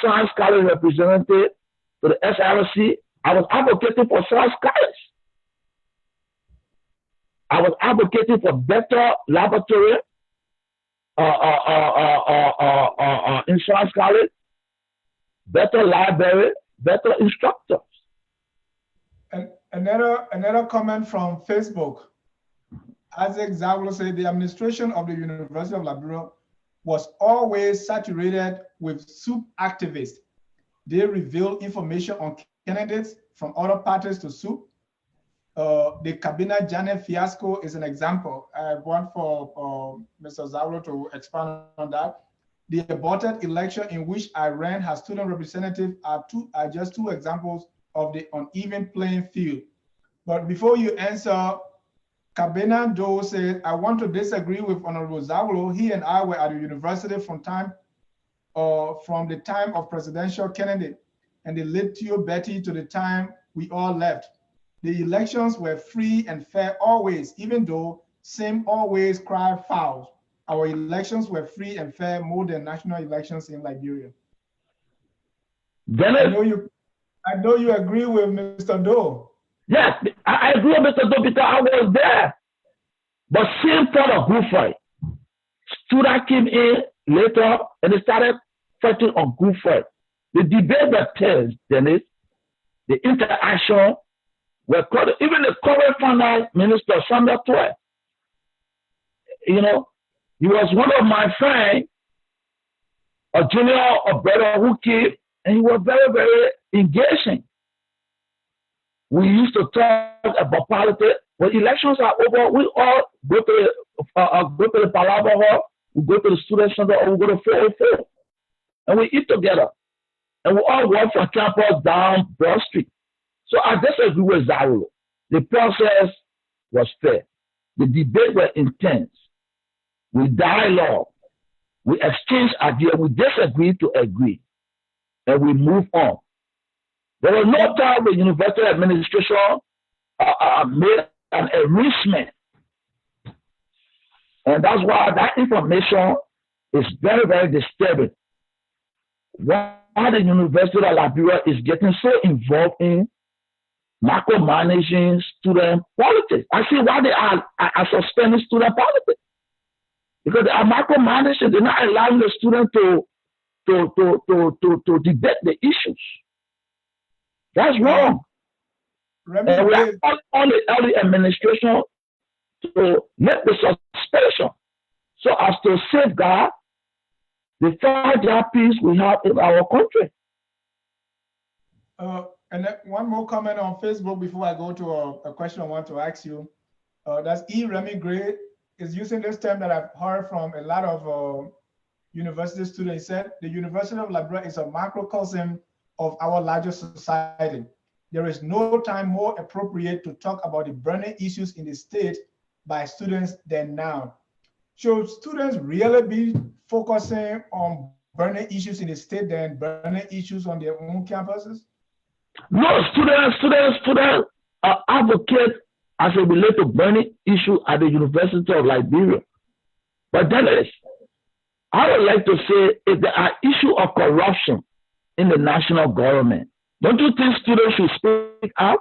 science college representative to the SRC, I was advocating for science college. I was advocating for better laboratory in science college, better library, better instructors. And another comment from Facebook. Isaac Zawlo said the administration of the University of Liberia was always saturated with SUP activists. They reveal information on candidates from other parties to SUP. The Kabina Janet fiasco is an example. I want for Mr. Zawlo to expand on that. The aborted election in which I ran as student representative are just two examples of the uneven playing field. But before you answer, Kabena Doe said, I want to disagree with Honorable Zawlo. He and I were at the university from the time of presidential Kennedy and the late Theo Betty to the time we all left. The elections were free and fair always, even though same always cry foul. Our elections were free and fair more than national elections in Liberia. I know you agree with Mr. Doe. Yes, I agree with Mr. Doe because I was there. But same thought of Good Friday. Students came in later and they started fighting on Good Friday. The debate that tells Dennis, the interaction were called, even the current finance minister, Samuel Toy. He was one of my friends, a junior or brother who came, and he was very, very engaging. We used to talk about politics. When elections are over, we all go to the Palava Hall, we go to the student center, or we go to 404, and we eat together. And we all walk from campus down Broad Street. So I disagree with Zawlo. The process was fair. The debate was intense. We dialogue. We exchange ideas. We disagree to agree. And we move on. There was no time the university administration made an enrichment. And that's why that information is very, very disturbing. Why the University of Liberia is getting so involved in micromanaging student politics. I see why they are suspending student politics. Because they are micromanaging, they're not allowing the student to debate the issues. That's wrong. And we are calling the early administration to make the suspension so as to safeguard the fragile peace we have in our country. And then one more comment on Facebook before I go to a question I want to ask you. That's E. Remy Gray is using this term that I've heard from a lot of university students. He said the University of Liberia is a microcosm of our larger society. There is no time more appropriate to talk about the burning issues in the state by students than now. Should students really be focusing on burning issues in the state than burning issues on their own campuses? No, students advocate as it relates to burning issue at the University of Liberia. But then I would like to say if there are issues of corruption in the national government, don't you think students should speak out?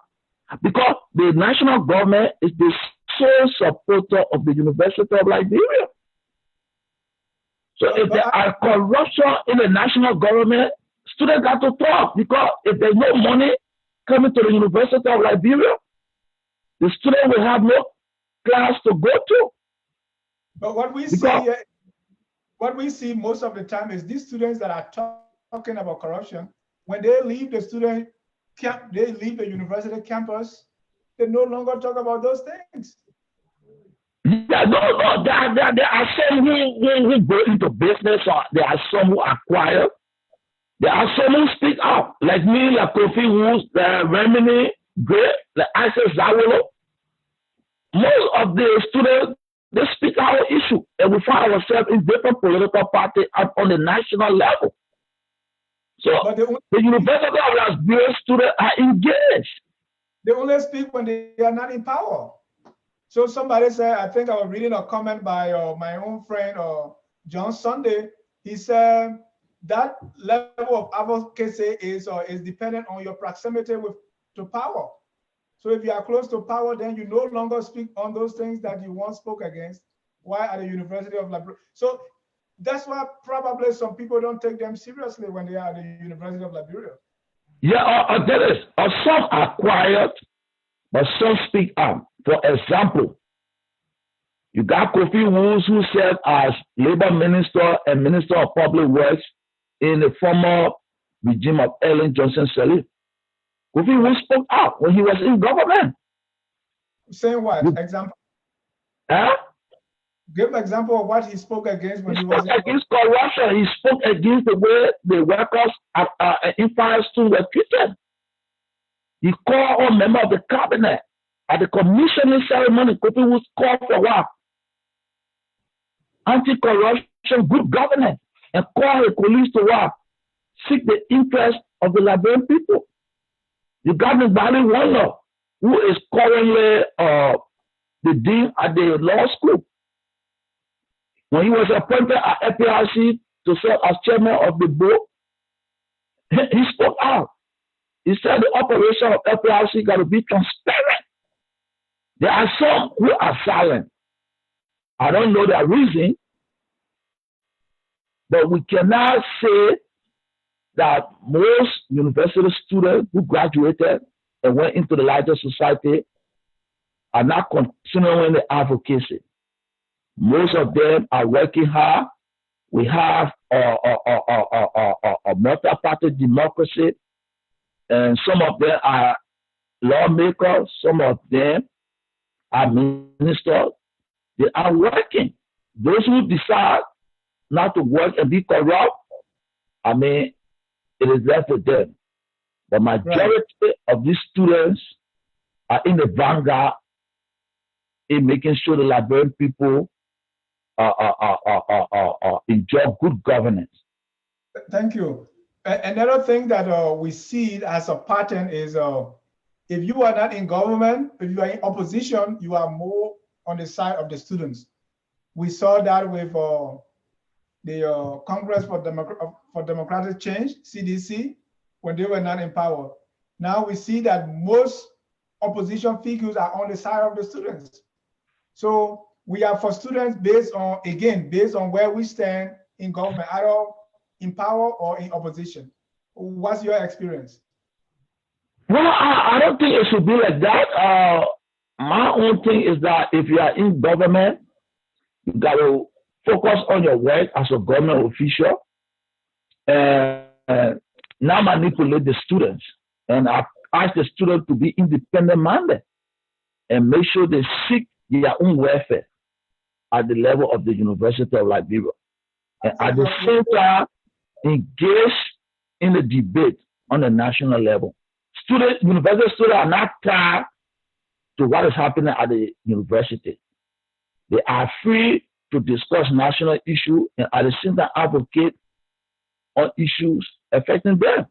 Because the national government is the sole supporter of the University of Liberia. So if there are corruption in the national government, students got to talk, because if there's no money coming to the University of Liberia, the student will have no class to go to. But what we see most of the time is these students that are talking about corruption, when they leave the student camp, they leave the university campus, they no longer talk about those things. Yeah, no, there are some who go into business, or there are some who acquire. There are some who speak out, like me, like Kofi Woods, Remini, Gray, like Isaac Zawolo. Most of the students, they speak our issue, and we find ourselves in different political parties on the national level. So the University of Liberia students are engaged. They only speak when they are not in power. So somebody said, I think I was reading a comment by my own friend John Sunday. He said that level of advocacy is dependent on your proximity to power. So if you are close to power, then you no longer speak on those things that you once spoke against. Why at the University of Liberia? So that's why probably some people don't take them seriously when they are at the University of Liberia. Yeah, there is. Some are quiet, but some speak out. For example, you got Kofi Woods, who served as labor minister and minister of public works in the former regime of Ellen Johnson Sirleaf. Kofi Woods spoke out when he was in government. Saying what? Example? Give an example of what he spoke against when he was against corruption. He spoke against the way the workers in Firestone were treated. He called all members of the cabinet at the commissioning ceremony. Kofi Woods called for what? Anti-corruption, good governance, and call the police to what? Seek the interest of the Liberian people. You got the Valley Wonder, who is currently the dean at the law school. When he was appointed at FPRC to serve as chairman of the board, he spoke out. He said the operation of FPRC got to be transparent. There are some who are silent. I don't know their reason, but we cannot say that most university students who graduated and went into the larger society are not continuing the advocacy. Most of them are working hard. We have a multi-party democracy, and some of them are lawmakers, some of them are ministers. They are working. Those who decide not to work and be corrupt, I mean, it is left to them. The majority of these students are in the vanguard in making sure the Liberian people enjoy good governance. Thank you. Another thing that we see as a pattern is if you are not in government, if you are in opposition, you are more on the side of the students. We saw that with the Congress for Democratic Change, CDC, when they were not in power. Now we see that most opposition figures are on the side of the students. So we are for students based on where we stand in government, either in power or in opposition. What's your experience? Well, I don't think it should be like that. My own thing is that if you are in government, you got to focus on your work as a government official and not manipulate the students. And I ask the students to be independent-minded and make sure they seek their own welfare at the level of the University of Liberia. And at the same time, engage in the debate on the national level. University students are not tied to what is happening at the university. They are free to discuss national issues and at the same time advocate on issues affecting them.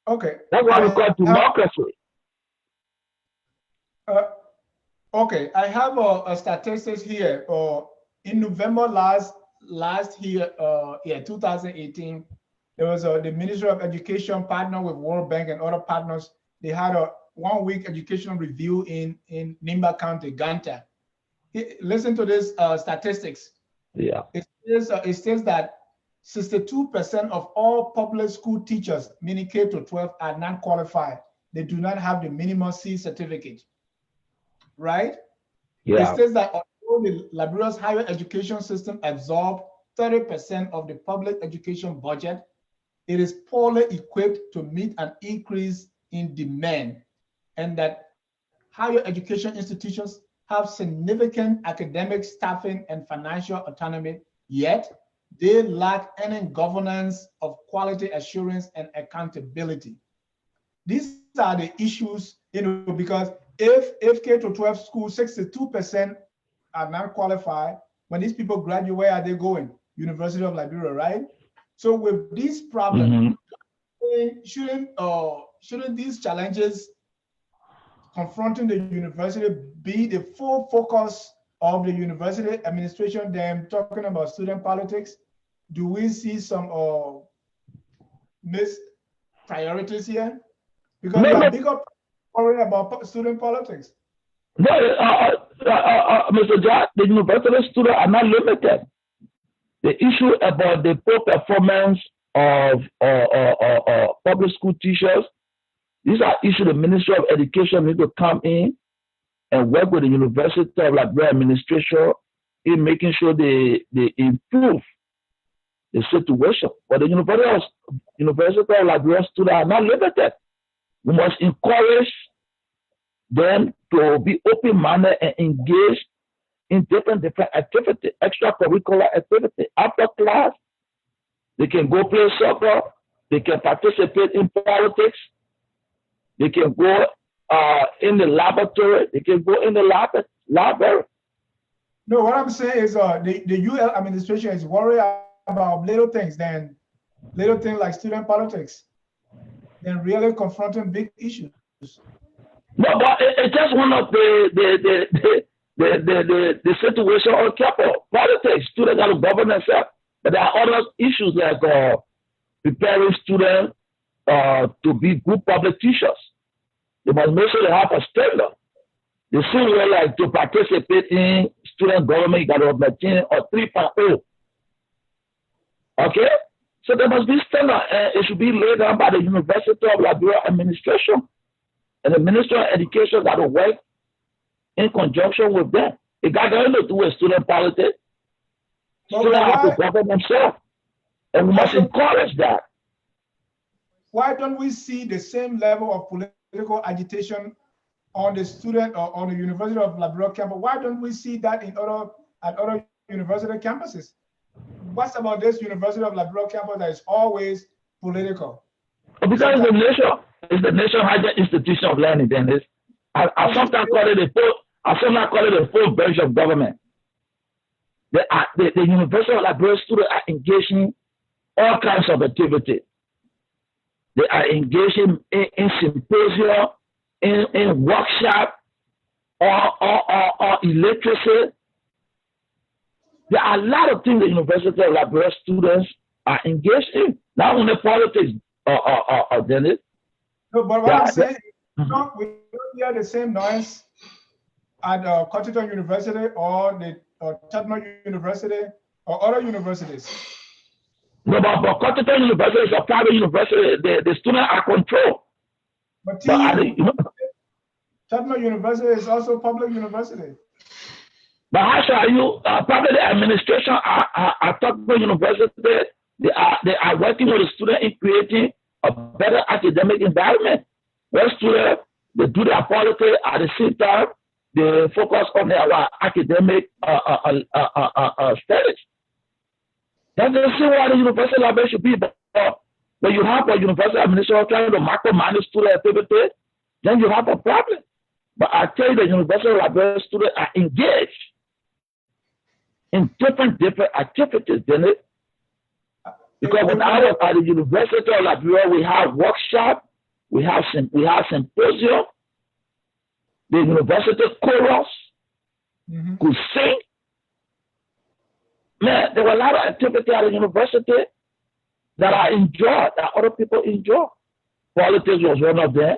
Okay. That's what we call democracy. Okay, I have a statistics here. In November last year, 2018, there was the Ministry of Education partner with World Bank and other partners. They had a 1-week educational review in Nimba County, Ganta. Listen to this statistics. Yeah. It says that 62% of all public school teachers, meaning K to 12, are not qualified. They do not have the minimum C certificate. Right? Yeah. It says that although the Liberia's higher education system absorbed 30% of the public education budget, it is poorly equipped to meet an increase in demand, and that higher education institutions have significant academic staffing and financial autonomy, yet they lack any governance of quality assurance and accountability. These are the issues, because if K to 12 schools, 62% are not qualified, when these people graduate, where are they going? University of Liberia, right? So with these problems, shouldn't these challenges confronting the university be the full focus of the university administration, them talking about student politics? Do we see some missed priorities here? Because we are bigger worried about student politics. No, Mr. Jack, the university students are not limited. The issue about the poor performance of public school teachers, these are issues the Ministry of Education need to come in and work with the University of Liberia administration in making sure they improve the situation. But the University of Liberia students are not limited. We must encourage them to be open-minded and engaged in different activities, extracurricular activities. After class, they can go play soccer, they can participate in politics, they can go in the laboratory, they can go in the library. No, what I'm saying is the UL administration is worried about little things like student politics, than really confronting big issues. No, but it's just one of the situation on capital politics. Students got to govern themselves, but there are other issues like preparing students to be good public teachers. They must make sure they have a standard. The same way like to participate in student government, you got to obtain a 3.0. Okay? So there must be standard, and it should be laid down by the University of Liberia administration. And the Ministry of Education got to work in conjunction with them. It got nothing to do with student politics. Students have to govern themselves. And we must encourage that. Why don't we see the same level of political agitation on the student or on the University of Liberia campus? Why don't we see that at other university campuses? What's about this University of Liberia campus that is always political? Because it's the nation higher institution of learning. Then I sometimes call it a full branch of government. The University of Liberia students are engaging all kinds of activity. They are engaging in symposium, in workshop, or illiteracy. There are a lot of things the University of Liberia students are engaged in. Not only politics, Dennis. No, but what I'm saying, we don't hear the same noise at Cottington University or the Settro University or other universities. No, but Cottington University is a private university. The students are controlled. But Settro University is also a public university. But how are you? Probably the administration at Settro University, they are working with the students in creating a better academic environment. Where students, they do their politics at the same time, they focus on their academic studies. That's the same way the University of Liberia should be. But you have a university administration trying to micromanage student activity, then you have a problem. But I tell you, the University of Liberia students are engaged in different activities, didn't it? Because when I was at the University of Liberia, we have workshop, we have symposium, the university chorus could sing. Man, there were a lot of activity at the university that I enjoyed, that other people enjoy. Politics was one of them.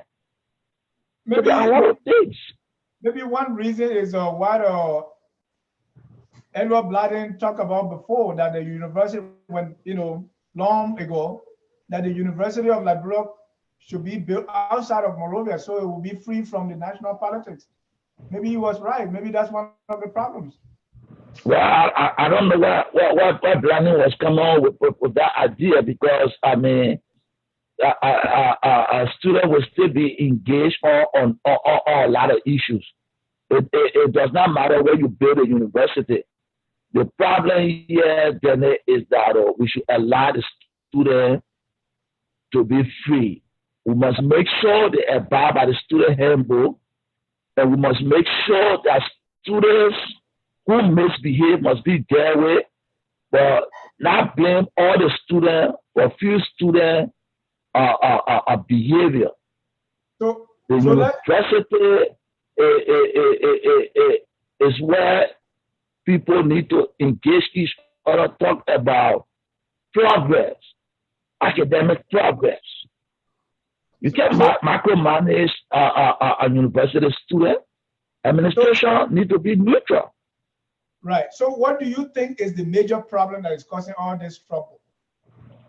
Maybe there are a lot of things. Maybe one reason is what Edward Bladden talked about before, that the university, when, long ago, that the University of Liberia should be built outside of Monrovia so it will be free from the national politics. Maybe he was right. Maybe that's one of the problems. Well, I don't know what Bladden was coming on with that idea, because, I mean, a student will still be engaged on a lot of issues. It does not matter where you build a university. The problem here then is that we should allow the student to be free. We must make sure they abide by the student handbook, and we must make sure that students who misbehave must be dealt with, but not blame all the students for few students behavior. The university is where people need to engage each other, talk about progress, academic progress. You can't micromanage a university student. Administration need to be neutral. Right. So what do you think is the major problem that is causing all this trouble?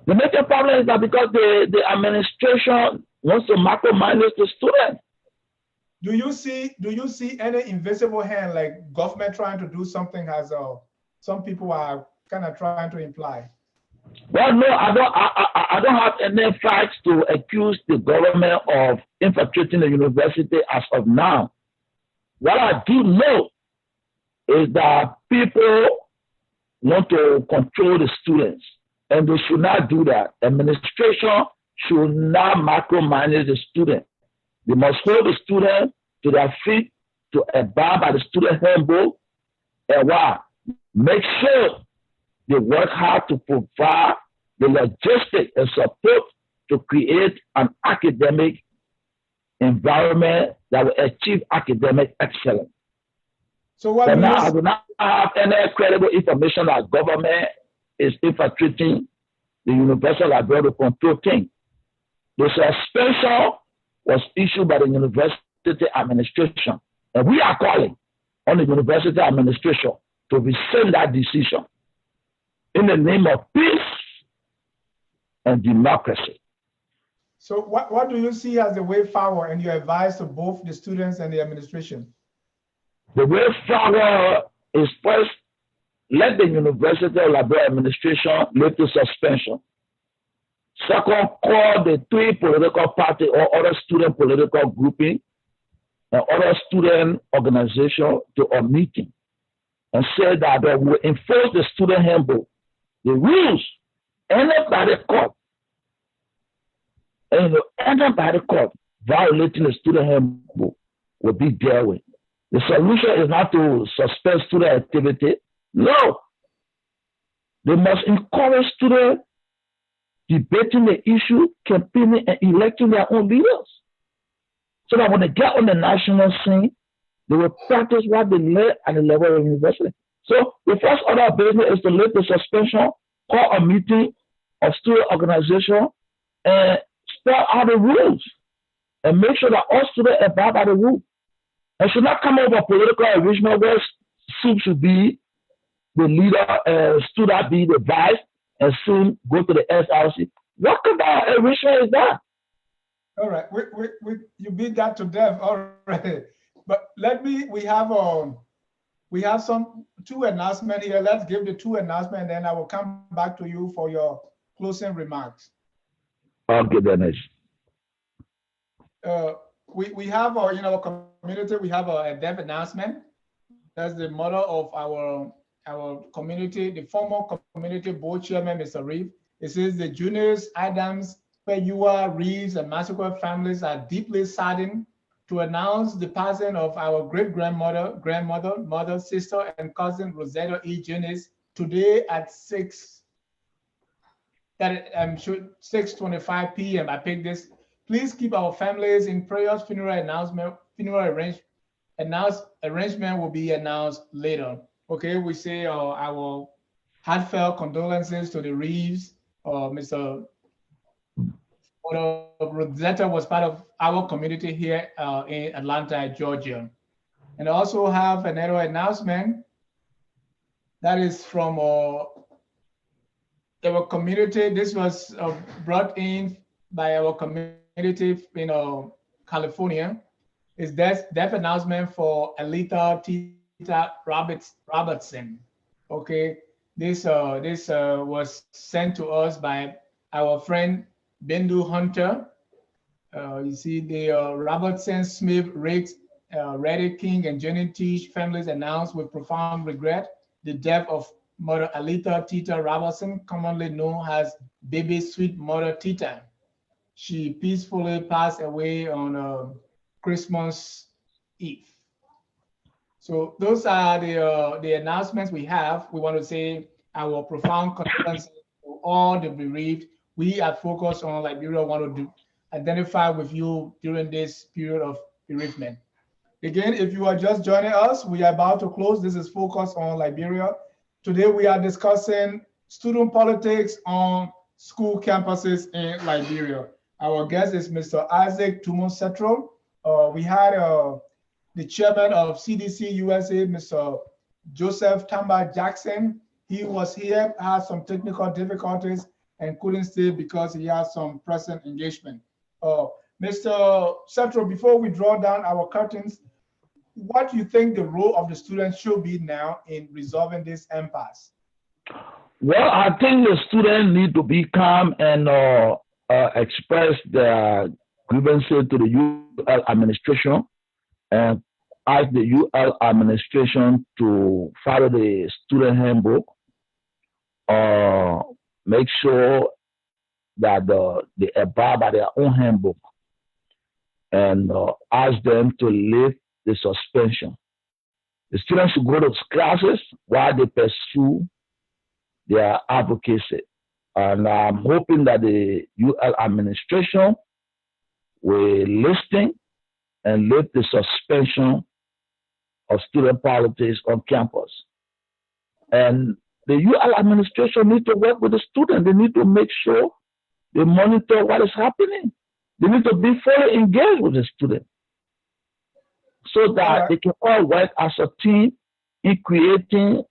The major problem is that because the administration wants to micromanage the student. Do you see any invisible hand, like government trying to do something, as some people are kind of trying to imply? Well, no, I don't have any facts to accuse the government of infiltrating the university as of now. What I do know is that people want to control the students, and they should not do that. Administration should not micromanage the student. They must hold the student to their feet to abide by the student handbook, and make sure they work hard to provide the logistics and support to create an academic environment that will achieve academic excellence. So what I do not have any credible information that government is infiltrating the University of Liberia to control things. The suspension was issued by the university administration, and we are calling on the university administration to rescind that decision in the name of peace and democracy. So what do you see as the way forward, and your advice to both the students and the administration? The way forward is, first, let the University of Liberia administration lift the suspension. Second, call the three political parties or other student political grouping and other student organizations to a meeting and say that they will enforce the student handbook, the rules, anybody caught, violating the student handbook will be dealt with. The solution is not to suspend student activity. No. They must encourage students debating the issue, campaigning, and electing their own leaders. So that when they get on the national scene, they will practice what they learn at the level of university. So the first order of business is to lift the suspension, call a meeting of student organization, and spell out the rules, and make sure that all students abide by the rules. And should not come over political arrangement where Soup should be the leader, student be the vice, and soon go to the SRC. What kind of arrangement is that? All right, you beat that to death already. But we have two announcements here. Let's give the two announcements, and then I will come back to you for your closing remarks. Okay, Dennis. We have in our community, we have a deaf announcement. That's the mother of our community, the former community board chairman, Mr. Reeve. It says the Juniors, Adams, Peyua, Reeves, and Massacre families are deeply saddened to announce the passing of our great-grandmother, mother, sister, and cousin Rosetta E. Jennings today at 6:25 p.m. I picked this. Please keep our families in prayers. Arrangement will be announced later. Okay, we say our heartfelt condolences to the Reeves. Mr. Rosetta was part of our community here in Atlanta, Georgia. And I also have another announcement that is from our community. This was brought in by our community in California. It's death announcement for Alita Tita Robertson. Okay, this was sent to us by our friend Bendu Hunter. You see the Robertson, Smith, Riggs, Reddy King, and Jenny Teach families announced with profound regret the death of Mother Alita Tita Robertson, commonly known as Baby Sweet Mother Tita. She peacefully passed away on Christmas Eve. So those are the announcements we have. We want to say our profound condolences to all the bereaved. We at Focus on Liberia want to identify with you during this period of bereavement. Again, if you are just joining us, we are about to close. This is Focus on Liberia. Today we are discussing student politics on school campuses in Liberia. Our guest is Mr. Isaac Tumon Settro. We had the chairman of CDC USA, Mr. Joseph Tamba Jackson. He was here, had some technical difficulties, and couldn't stay because he has some present engagement. Mr. Settro, before we draw down our curtains, what do you think the role of the students should be now in resolving this impasse? Well, I think the students need to be calm and express their grievances to the UL administration and ask the UL administration to follow the student handbook, make sure that they abide by their own handbook, and ask them to lift the suspension. The students should go to classes while they pursue their advocacy. And I'm hoping that the UL administration will listen and lift the suspension of student politics on campus. And the UL administration needs to work with the students. They need to make sure they monitor what is happening. They need to be fully engaged with the students so that they can all work as a team in creating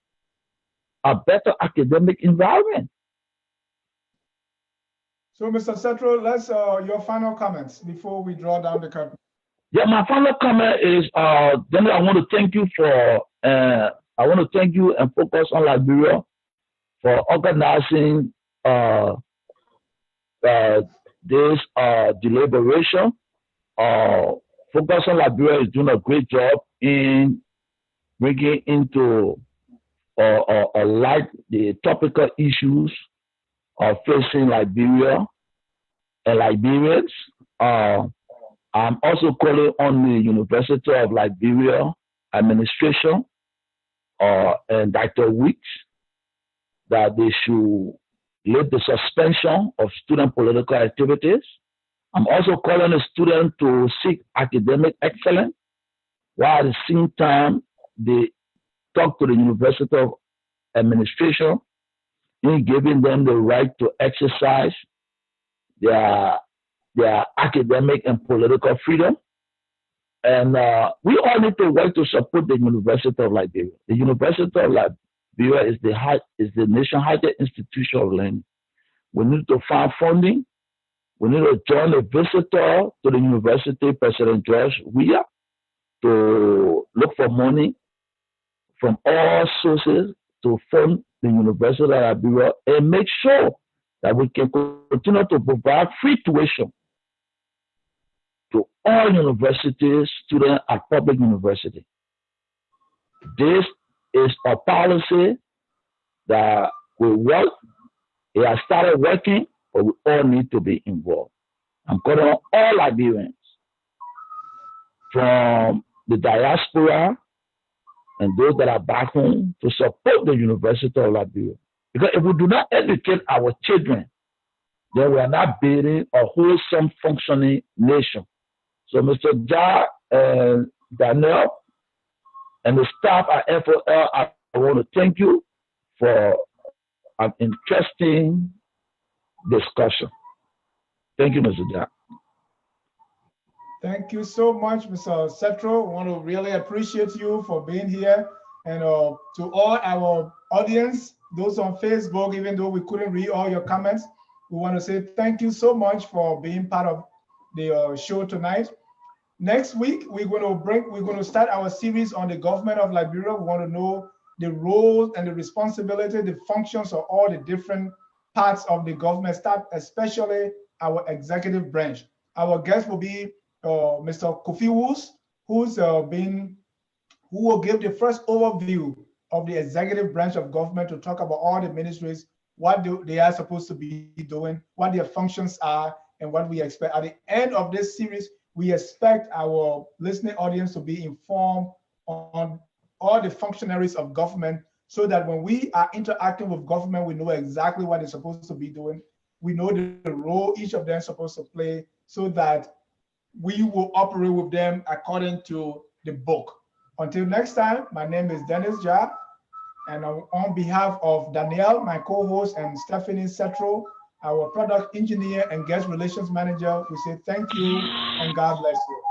a better academic environment. So, Mr. Settro, let's your final comments before we draw down the curtain. Yeah, my final comment is, then I want to thank you and Focus on Liberia for organizing this deliberation. Focus on Liberia is doing a great job in bringing into light the topical issues facing Liberia and Liberians. I'm also calling on the University of Liberia administration and Dr. Weeks that they should lift the suspension of student political activities. I'm also calling the students to seek academic excellence, while at the same time they talk to the University of administration in giving them the right to exercise their academic and political freedom. And we all need to work to support the University of Liberia. The University of Liberia is the nation's highest institution of learning. We need to find funding. We need to join a visitor to the university, President George Weah, to look for money from all sources to fund the University of Liberia and make sure that we can continue to provide free tuition to all university students at public university. This is a policy that will work. It has started working, but we all need to be involved. I'm calling on all Liberians from the diaspora and those that are back home to support the University of Liberia. Because if we do not educate our children, then we are not building a wholesome, functioning nation. So, Mr. Ja and Daniel and the staff at FOL, I want to thank you for an interesting discussion. Thank you, Mr. Ja. Thank you so much, Mr. Settro. I want to really appreciate you for being here. And to all our audience, those on Facebook, even though we couldn't read all your comments, we want to say thank you so much for being part of the show tonight. Next week, we're going to start our series on the government of Liberia. We want to know the roles and the responsibility, the functions of all the different parts of the government staff, especially our executive branch. Our guest will be Mr. Kofi Woos, who will give the first overview of the executive branch of government to talk about all the ministries, what they are supposed to be doing, what their functions are, and what we expect. At the end of this series, we expect our listening audience to be informed on all the functionaries of government so that when we are interacting with government, we know exactly what they're supposed to be doing. We know the role each of them is supposed to play so that we will operate with them according to the book. Until next time, my name is Dennis Ja, and on behalf of Danielle, my co-host, and Stephanie Settro, our product engineer and guest relations manager, we say thank you and God bless you.